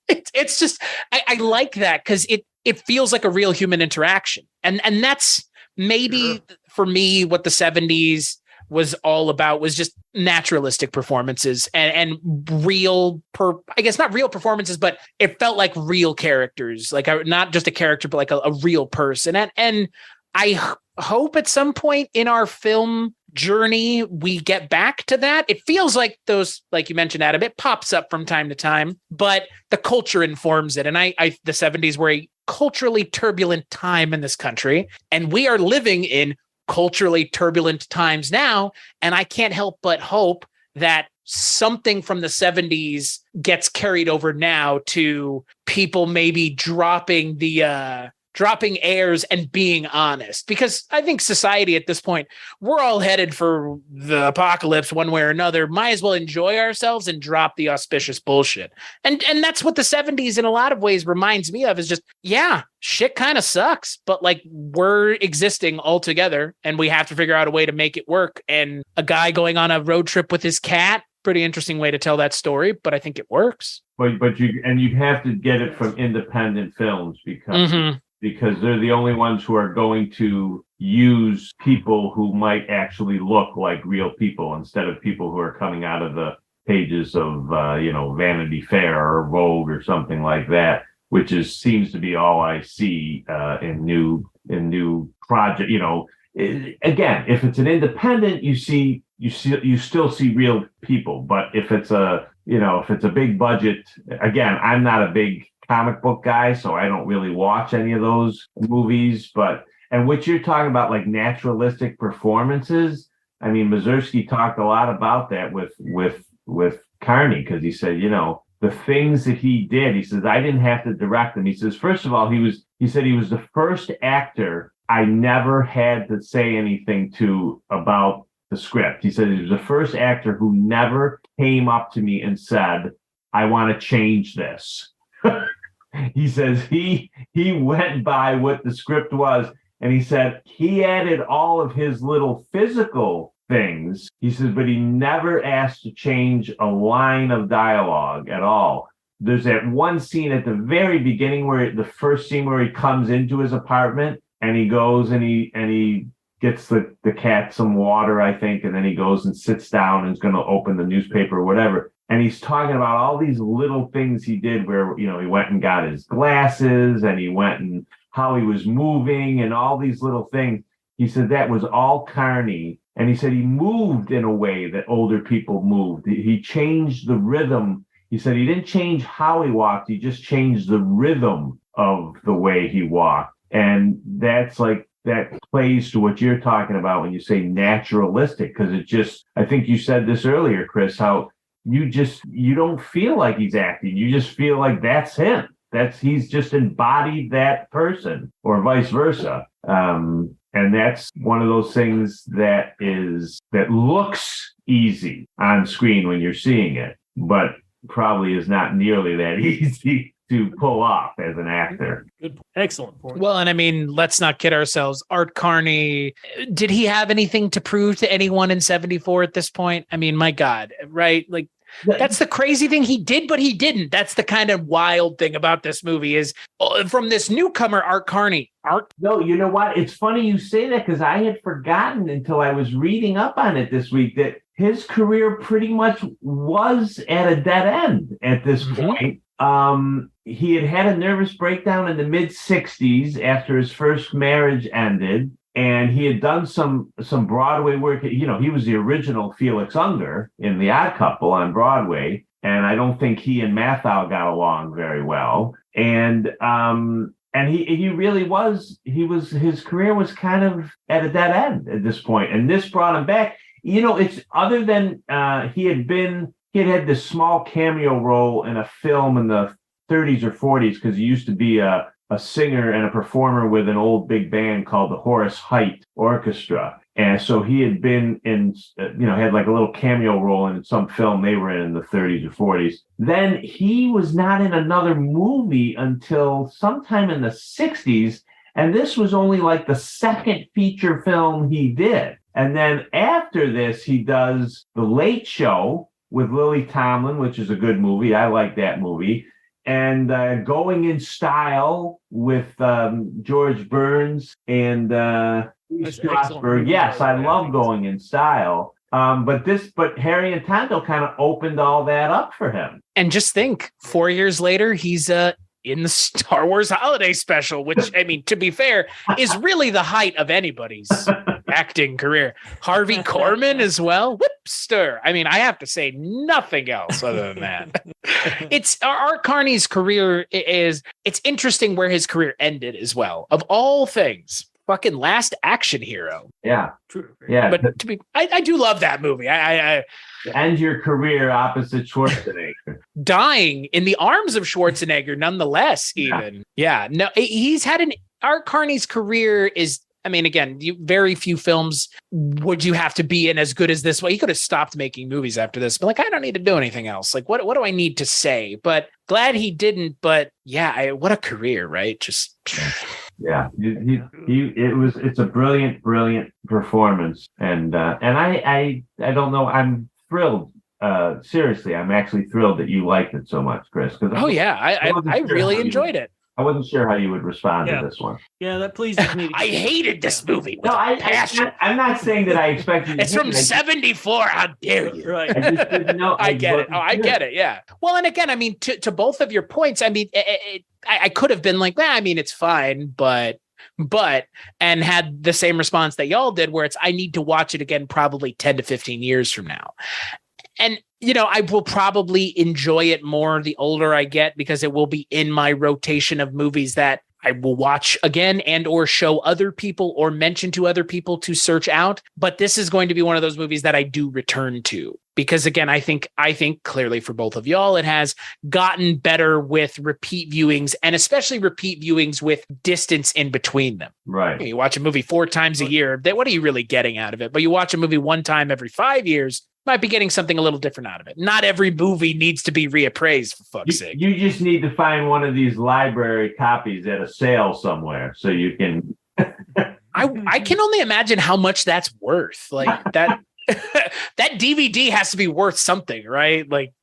It's just I like that because it feels like a real human interaction, and that's maybe for me what the 70s was all about, was just naturalistic performances and real I guess not real performances, but it felt like real characters, like not just a character, but like a real person. And I hope at some point in our film journey, we get back to that. It feels like those, like you mentioned, Adam, it pops up from time to time, but the culture informs it. And the 70s were a culturally turbulent time in this country, and we are living in culturally turbulent times now. And I can't help but hope that something from the 70s gets carried over now to people maybe dropping airs and being honest, because I think society at this point, we're all headed for the apocalypse one way or another. Might as well enjoy ourselves and drop the auspicious bullshit. And that's what the 70s in a lot of ways reminds me of, is just, yeah, shit kind of sucks, but like we're existing all together and we have to figure out a way to make it work. And a guy going on a road trip with his cat, pretty interesting way to tell that story, but I think it works. But you'd have to get it from independent films because because they're the only ones who are going to use people who might actually look like real people instead of people who are coming out of the pages of Vanity Fair or Vogue or something like that, which seems to be all I see in new project. Again, if it's an independent, you still see real people. But if it's a big budget, again, I'm not a big comic book guy, so I don't really watch any of those movies. And what you're talking about, like naturalistic performances, I mean, Mazursky talked a lot about that with Carney, because he said, the things that he did, he says, I didn't have to direct them. He says, first of all, he said he was the first actor I never had to say anything to about the script. He said he was the first actor who never came up to me and said, I want to change this. He says he went by what the script was, and he said he added all of his little physical things. He says, but he never asked to change a line of dialogue at all. There's that one scene at the very beginning the first scene where he comes into his apartment and he goes and he gets the cat some water, I think, and then he goes and sits down and is going to open the newspaper or whatever. And he's talking about all these little things he did where, he went and got his glasses and he went and how he was moving and all these little things. He said that was all Carney. And he said he moved in a way that older people moved. He changed the rhythm. He said he didn't change how he walked. He just changed the rhythm of the way he walked. And that plays to what you're talking about when you say naturalistic, because I think you said this earlier, Chris, how you don't feel like he's acting. You just feel like that's him. He's just embodied that person, or vice versa. And that's one of those things that looks easy on screen when you're seeing it, but probably is not nearly that easy to pull off as an actor. Good, excellent point. Well, and I mean, let's not kid ourselves. Art Carney, did he have anything to prove to anyone in 74 at this point? I mean, my God, right? Like, that's the crazy thing. He did, but he didn't. That's the kind of wild thing about this movie is from this newcomer, Art Carney. No, you know what? It's funny you say that, because I had forgotten until I was reading up on it this week that his career pretty much was at a dead end at this point. He had a nervous breakdown in the mid-60s after his first marriage ended. And he had done some Broadway work. He was the original Felix Unger in The Odd Couple on Broadway. And I don't think he and Mathau got along very well. And he really was, his career was kind of at a dead end at this point. And this brought him back. It's other than he had this small cameo role in a film in the 30s or 40s, because he used to be a singer and a performer with an old big band called the Horace Heidt Orchestra. And so he had been in, had like a little cameo role in some film they were in the 30s or 40s. Then he was not in another movie until sometime in the 60s. And this was only like the second feature film he did. And then after this, he does The Late Show with Lily Tomlin, which is a good movie. I like that movie. And Going in Style with George Burns and Strasberg. Yes, I love Going in Style. But Harry and Tonto kind of opened all that up for him. And just think, 4 years later, he's in the Star Wars Holiday Special, which, I mean, to be fair, is really the height of anybody's acting career. Harvey Korman as well. Whipster. I mean, I have to say nothing else other than that. It's Art Carney's career it's interesting where his career ended as well. Of all things, fucking Last Action Hero. Yeah. True. Yeah. But I do love that movie. I end your career opposite Schwarzenegger. Dying in the arms of Schwarzenegger, nonetheless, even. Yeah. No, Art Carney's career is, I mean, again, very few films would you have to be in as good as this. Well, he could have stopped making movies after this, but I don't need to do anything else. Like, what do I need to say? But glad he didn't. But yeah, what a career, right? Just yeah, it's a brilliant performance, and I don't know. I'm thrilled. Seriously, I'm actually thrilled that you liked it so much, Chris. I really enjoyed it. I wasn't sure how you would respond to this one. Yeah, that pleases me. I hated this movie with passion. I'm not saying that I expected. It's from '74. How dare you? Right. I just didn't know. I get it. Oh, I get it. Yeah. Well, and again, I mean, to both of your points, I mean, I could have been like, I mean, it's fine, but and had the same response that y'all did, where it's, I need to watch it again, probably 10 to 15 years from now. And, I will probably enjoy it more the older I get, because it will be in my rotation of movies that I will watch again and or show other people or mention to other people to search out. But this is going to be one of those movies that I do return to, because again, I think clearly for both of y'all, it has gotten better with repeat viewings, and especially repeat viewings with distance in between them. Right. You watch a movie 4 times a year. What are you really getting out of it? But you watch a movie 1 time every 5 years, might be getting something a little different out of it. Not every movie needs to be reappraised, for fuck's sake. You just need to find one of these library copies at a sale somewhere so you can. I can only imagine how much that's worth. Like that, that DVD has to be worth something, right? Like,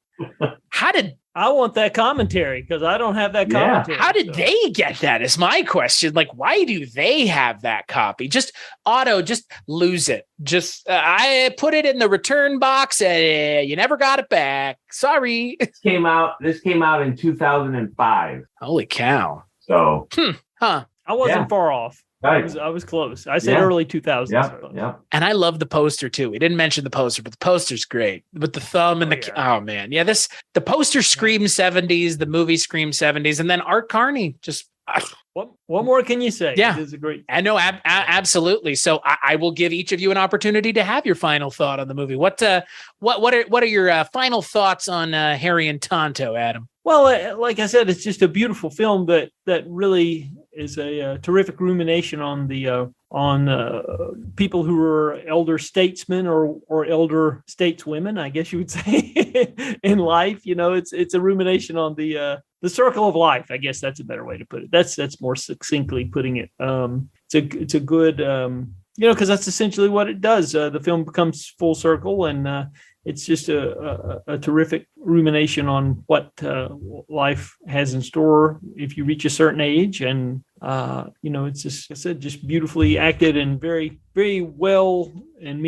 I want that commentary, because I don't have that commentary. How did they get that is my question. Like, why do they have that copy? Just Otto, just lose it. Just I put it in the return box and you never got it back. Sorry. This came out in 2005. Holy cow. So I wasn't far off. Right. I was close. I said early 2000s. Yeah. And I love the poster too. We didn't mention the poster, but the poster's great with the thumb and oh man. Yeah, the poster screams 70s, the movie screams 70s, and then Art Carney just what more can you say? Yeah, it is a great. I know, absolutely. So I will give each of you an opportunity to have your final thought on the movie. What are your final thoughts on Harry and Tonto, Adam? Well, like I said, it's just a beautiful film that really is a terrific rumination on the people who are elder statesmen or elder stateswomen, I guess you would say, in life. It's a rumination on the circle of life. I guess that's a better way to put it. That's more succinctly putting it. It's a good because that's essentially what it does. The film becomes full circle, and it's just a terrific rumination on what life has in store if you reach a certain age. And, it's just, like I said, just beautifully acted and very, very well and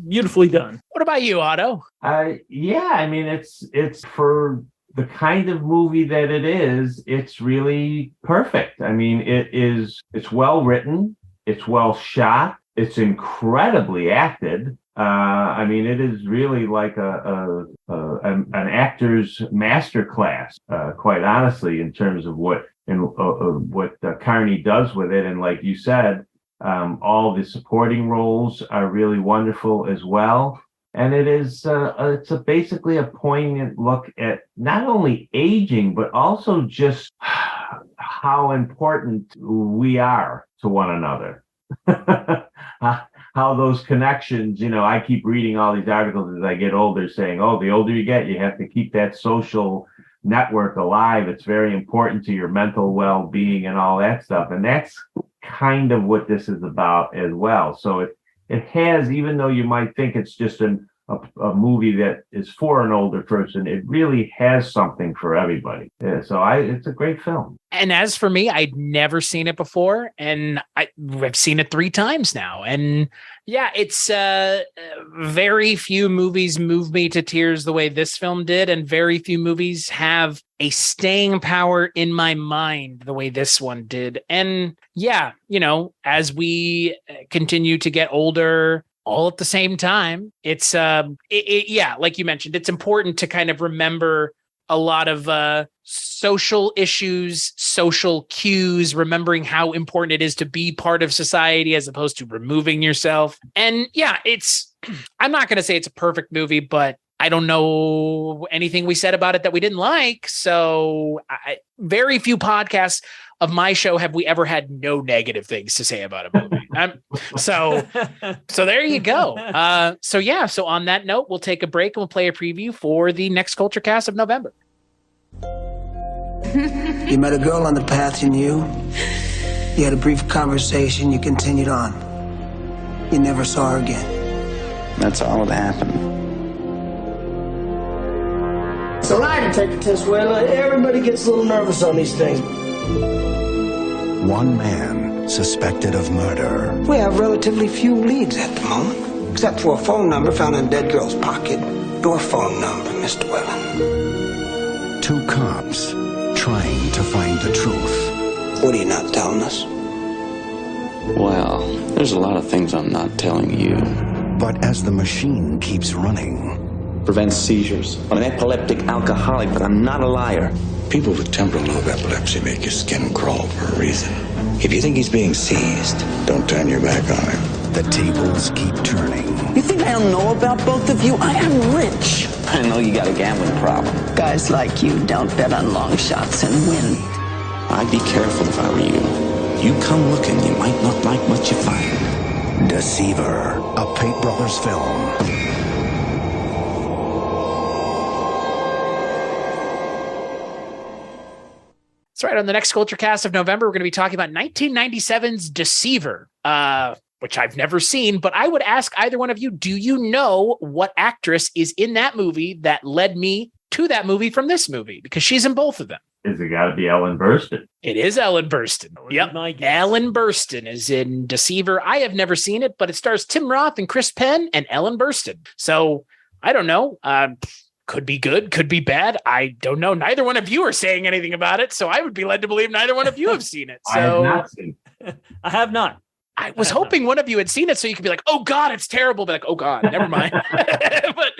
beautifully done. What about you, Otto? Yeah, I mean, it's for the kind of movie that it is, it's really perfect. I mean, it's well written. It's well shot. It's incredibly acted. I mean, it is really like an actor's masterclass, quite honestly, in terms of what Carney does with it. And like you said, all the supporting roles are really wonderful as well. And it's basically a poignant look at not only aging, but also just how important we are to one another. How those connections, I keep reading all these articles as I get older saying, oh, the older you get, you have to keep that social network alive. It's very important to your mental well-being and all that stuff. And that's kind of what this is about as well. So it has, even though you might think it's just a movie that is for an older person, it really has something for everybody. Yeah, so it's a great film. And as for me, I'd never seen it before, and I've seen it 3 times now. And yeah, it's very few movies move me to tears the way this film did, and very few movies have a staying power in my mind the way this one did. And yeah, as we continue to get older, all at the same time, it's like you mentioned, it's important to kind of remember a lot of social issues, social cues, remembering how important it is to be part of society as opposed to removing yourself. And yeah, I'm not going to say it's a perfect movie, but I don't know anything we said about it that we didn't like. So very few podcasts of my show have we ever had no negative things to say about a movie. So there you go. So on that note, we'll take a break and we'll play a preview for the next Kulturecast of November. You met a girl on the path you knew. You had a brief conversation. You continued on. You never saw her again. That's all that happened. So I can take the test well. Everybody gets a little nervous on these things. One man suspected of murder. We have relatively few leads at the moment, except for a phone number found in a dead girl's pocket. Your phone number, Mr. Wellen. Two cops trying to find the truth. What are you not telling us? Well, there's a lot of things I'm not telling you. But as the machine keeps running... Prevents seizures. I'm an epileptic alcoholic, but I'm not a liar. People with temporal lobe epilepsy make your skin crawl for a reason. If you think he's being seized, don't turn your back on him. The tables keep turning. You think I don't know about both of you? I am rich. I know you got a gambling problem. Guys like you don't bet on long shots and win. I'd be careful if I were you. You come looking, you might not like what you find. Deceiver, a Pate Brothers film. That's right. On the next Kulturecast of November, we're going to be talking about 1997's Deceiver, which I've never seen, but I would ask either one of you, do you know what actress is in that movie that led me to that movie from this movie? Because she's in both of them. Is it got to be Ellen Burstyn? It is Ellen Burstyn. Yep. Ellen Burstyn is in Deceiver. I have never seen it, but it stars Tim Roth and Chris Penn and Ellen Burstyn. So I don't know. Could be good, could be bad. I don't know. Neither one of you are saying anything about it, so I would be led to believe neither one of you have seen it. So I have not seen it. I have not. I was hoping one of you had seen it so you could be like, oh God, it's terrible. Be like, oh God, never mind. But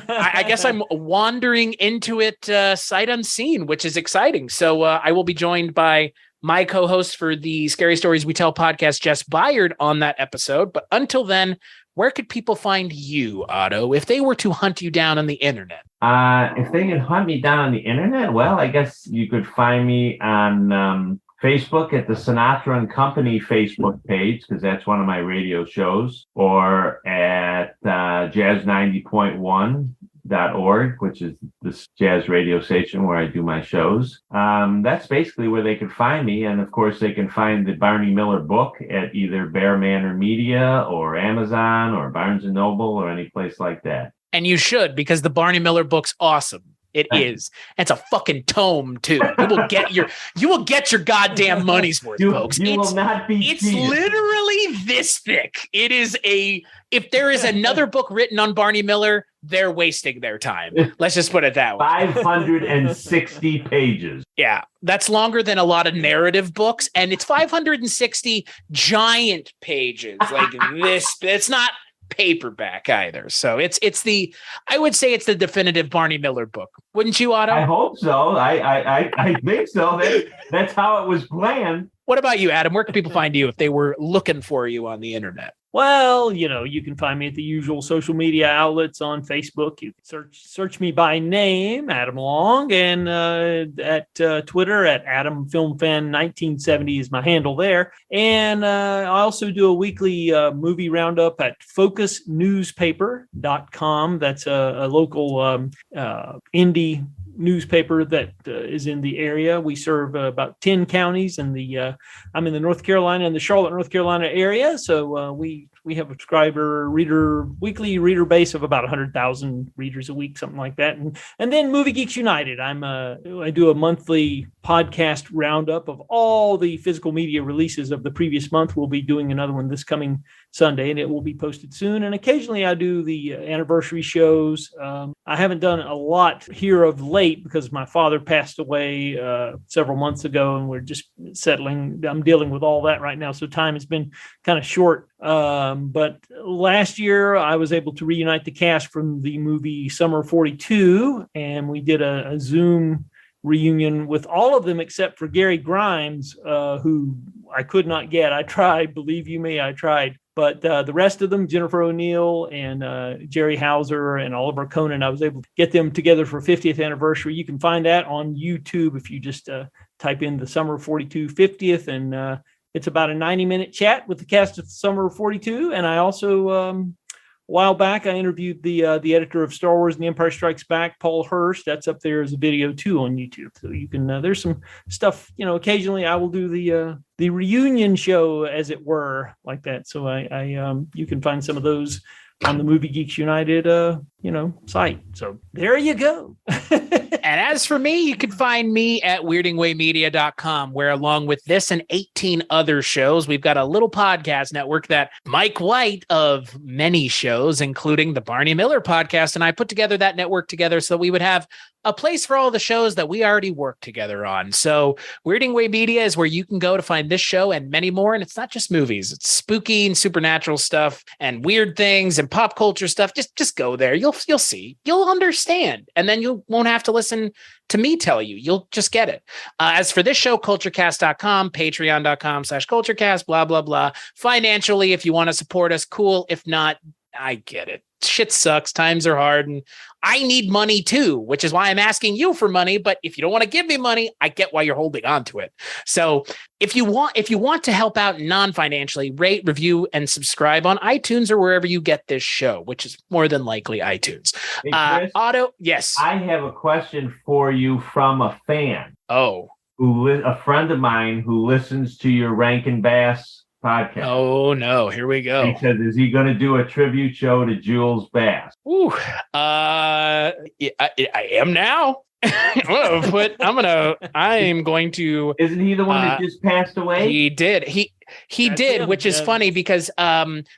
I guess I'm wandering into it sight unseen, which is exciting. So I will be joined by my co-host for the Scary Stories We Tell podcast, Jess Byard, on that episode. But until then, where could people find you, Otto, if they were to hunt you down on the internet? If they could hunt me down on the internet, well, I guess you could find me on Facebook at the Sinatra and Company Facebook page, because that's one of my radio shows, or at jazz90.1.org, which is this jazz radio station where I do my shows. That's basically where they can find me. And of course, they can find the Barney Miller book at either Bear Manor Media or Amazon or Barnes & Noble or any place like that. And you should, because the Barney Miller book's awesome. It is. It's a fucking tome too. You will get your goddamn money's worth, folks. Will not be it's literally this thick. It is if there is another book written on Barney Miller, they're wasting their time. Let's just put it that way. 560 pages. Yeah, that's longer than a lot of narrative books, and it's 560 giant pages like this. It's not paperback either, so I would say it's the definitive Barney Miller book, wouldn't you, Otto? I hope so. I think so. That's how it was planned. What about you, Adam? Where can people find you if they were looking for you on the internet? Well, you can find me at the usual social media outlets on Facebook. You can search me by name, Adam Long, and at Twitter at AdamFilmFan1970 is my handle there. And I also do a weekly movie roundup at FocusNewspaper.com. That's a local indie newspaper that is in the area. We serve about 10 counties in the I'm in the North Carolina and the Charlotte, North Carolina area. So we have a weekly reader base of about 100,000 readers a week, something like that. And then Movie Geeks United. I do a monthly podcast roundup of all the physical media releases of the previous month. We'll be doing another one this coming Sunday, and it will be posted soon. And occasionally I do the anniversary shows. I haven't done a lot here of late because my father passed away several months ago, and we're just settling. I'm dealing with all that right now, so time has been kind of short. But last year I was able to reunite the cast from the movie Summer of 42, and we did a Zoom reunion with all of them except for Gary Grimes, who I could not get. I tried, believe you me, I tried. But the rest of them, Jennifer O'Neill and Jerry Hauser and Oliver Conan, I was able to get them together for 50th anniversary. You can find that on YouTube if you just type in the Summer of 42 50th. And it's about a 90-minute chat with the cast of Summer of 42. And I also, a while back, I interviewed the editor of Star Wars and The Empire Strikes Back, Paul Hirsch. That's up there as a video, too, on YouTube. So you can, there's some stuff, occasionally I will do the reunion show, as it were, like that. So I you can find some of those on the Movie Geeks United site. So there you go. And as for me, you can find me at weirdingwaymedia.com, where along with this and 18 other shows, we've got a little podcast network that Mike White of many shows, including the Barney Miller podcast, and I put together that network together so we would have a place for all the shows that we already work together on. So Weirding Way Media is where you can go to find this show and many more. And it's not just movies. It's spooky and supernatural stuff and weird things and pop culture stuff. Just go there. You'll see. You'll understand. And then you won't have to listen to me tell you. You'll just get it. As for this show, Kulturecast.com, patreon.com/Kulturecast, blah, blah, blah. Financially, if you want to support us, cool. If not, I get it. Shit sucks. Times are hard. And I need money too, which is why I'm asking you for money. But if you don't want to give me money, I get why you're holding on to it. So if you want to help out non-financially, rate, review, and subscribe on iTunes or wherever you get this show, which is more than likely iTunes. Hey, Chris, Otto, yes. I have a question for you from a fan. Oh. A friend of mine who listens to your Rankin Bass podcast. Oh no, here we go. He says, is he going to do a tribute show to Jules Bass? Ooh, I am now. I am going to. Isn't he the one that just passed away? He did. He did, which is funny because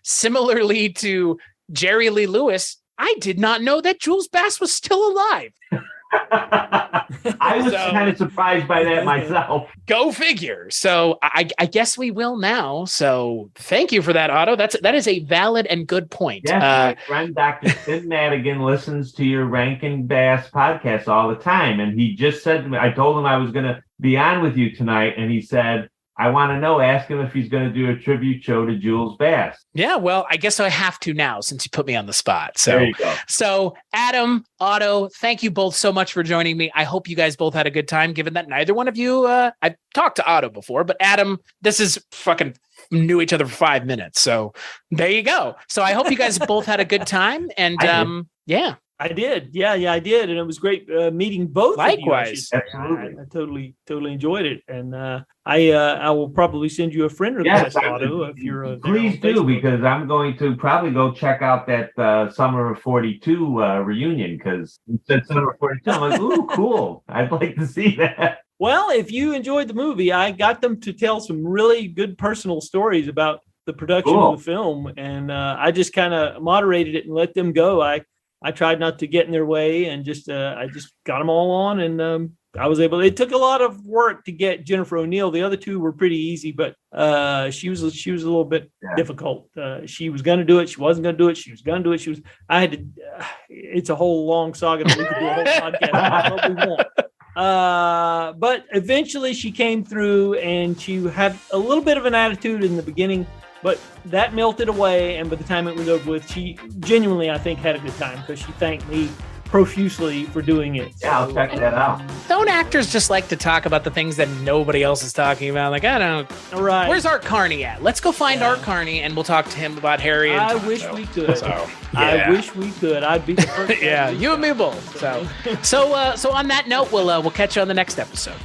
similarly to Jerry Lee Lewis, I did not know that Jules Bass was still alive. I was kind of surprised by that myself. Go figure. So I guess we will now. So thank you for that, Otto. That is a valid and good point. Yes, my friend Dr. Sid Madigan listens to your Rankin Bass podcast all the time. And he just said to me, I told him I was going to be on with you tonight. And he said, I want to know, ask him if he's going to do a tribute show to Jules Bass. Yeah, well, I guess I have to now since you put me on the spot. So, there you go. So Adam, Otto, thank you both so much for joining me. I hope you guys both had a good time, given that neither one of you, I've talked to Otto before, but Adam, this is fucking knew each other for 5 minutes. So there you go. So I hope you guys both had a good time. And yeah. I did. Yeah, I did. And it was great meeting both Likewise. of you. Absolutely. I totally enjoyed it. And I will probably send you a friend request, Otto, if you're please do, because I'm going to probably go check out that Summer of 42 reunion, because you said Summer of 42. I'm like, ooh, cool. I'd like to see that. Well, if you enjoyed the movie, I got them to tell some really good personal stories about the production of the film. And I just kind of moderated it and let them go. I tried not to get in their way and I just got them all on, and I was able. It took a lot of work to get Jennifer O'Neill. The other two were pretty easy, but she was a little bit difficult. She was going to do it. She wasn't going to do it. She was going to do it. I had to. It's a whole long saga that we could do a whole podcast. That's what we want. But eventually she came through, and she had a little bit of an attitude in the beginning. But that melted away, and by the time it was over with, she genuinely, I think, had a good time because she thanked me profusely for doing it. Yeah, I'll check that out. Don't actors just like to talk about the things that nobody else is talking about? Like, I don't know. Right. Where's Art Carney at? Let's go find Art Carney, and we'll talk to him about Harry and Tonto. wish we could. So, yeah. I wish we could. I'd be the first. Yeah, you and me both. So on that note, we'll catch you on the next episode.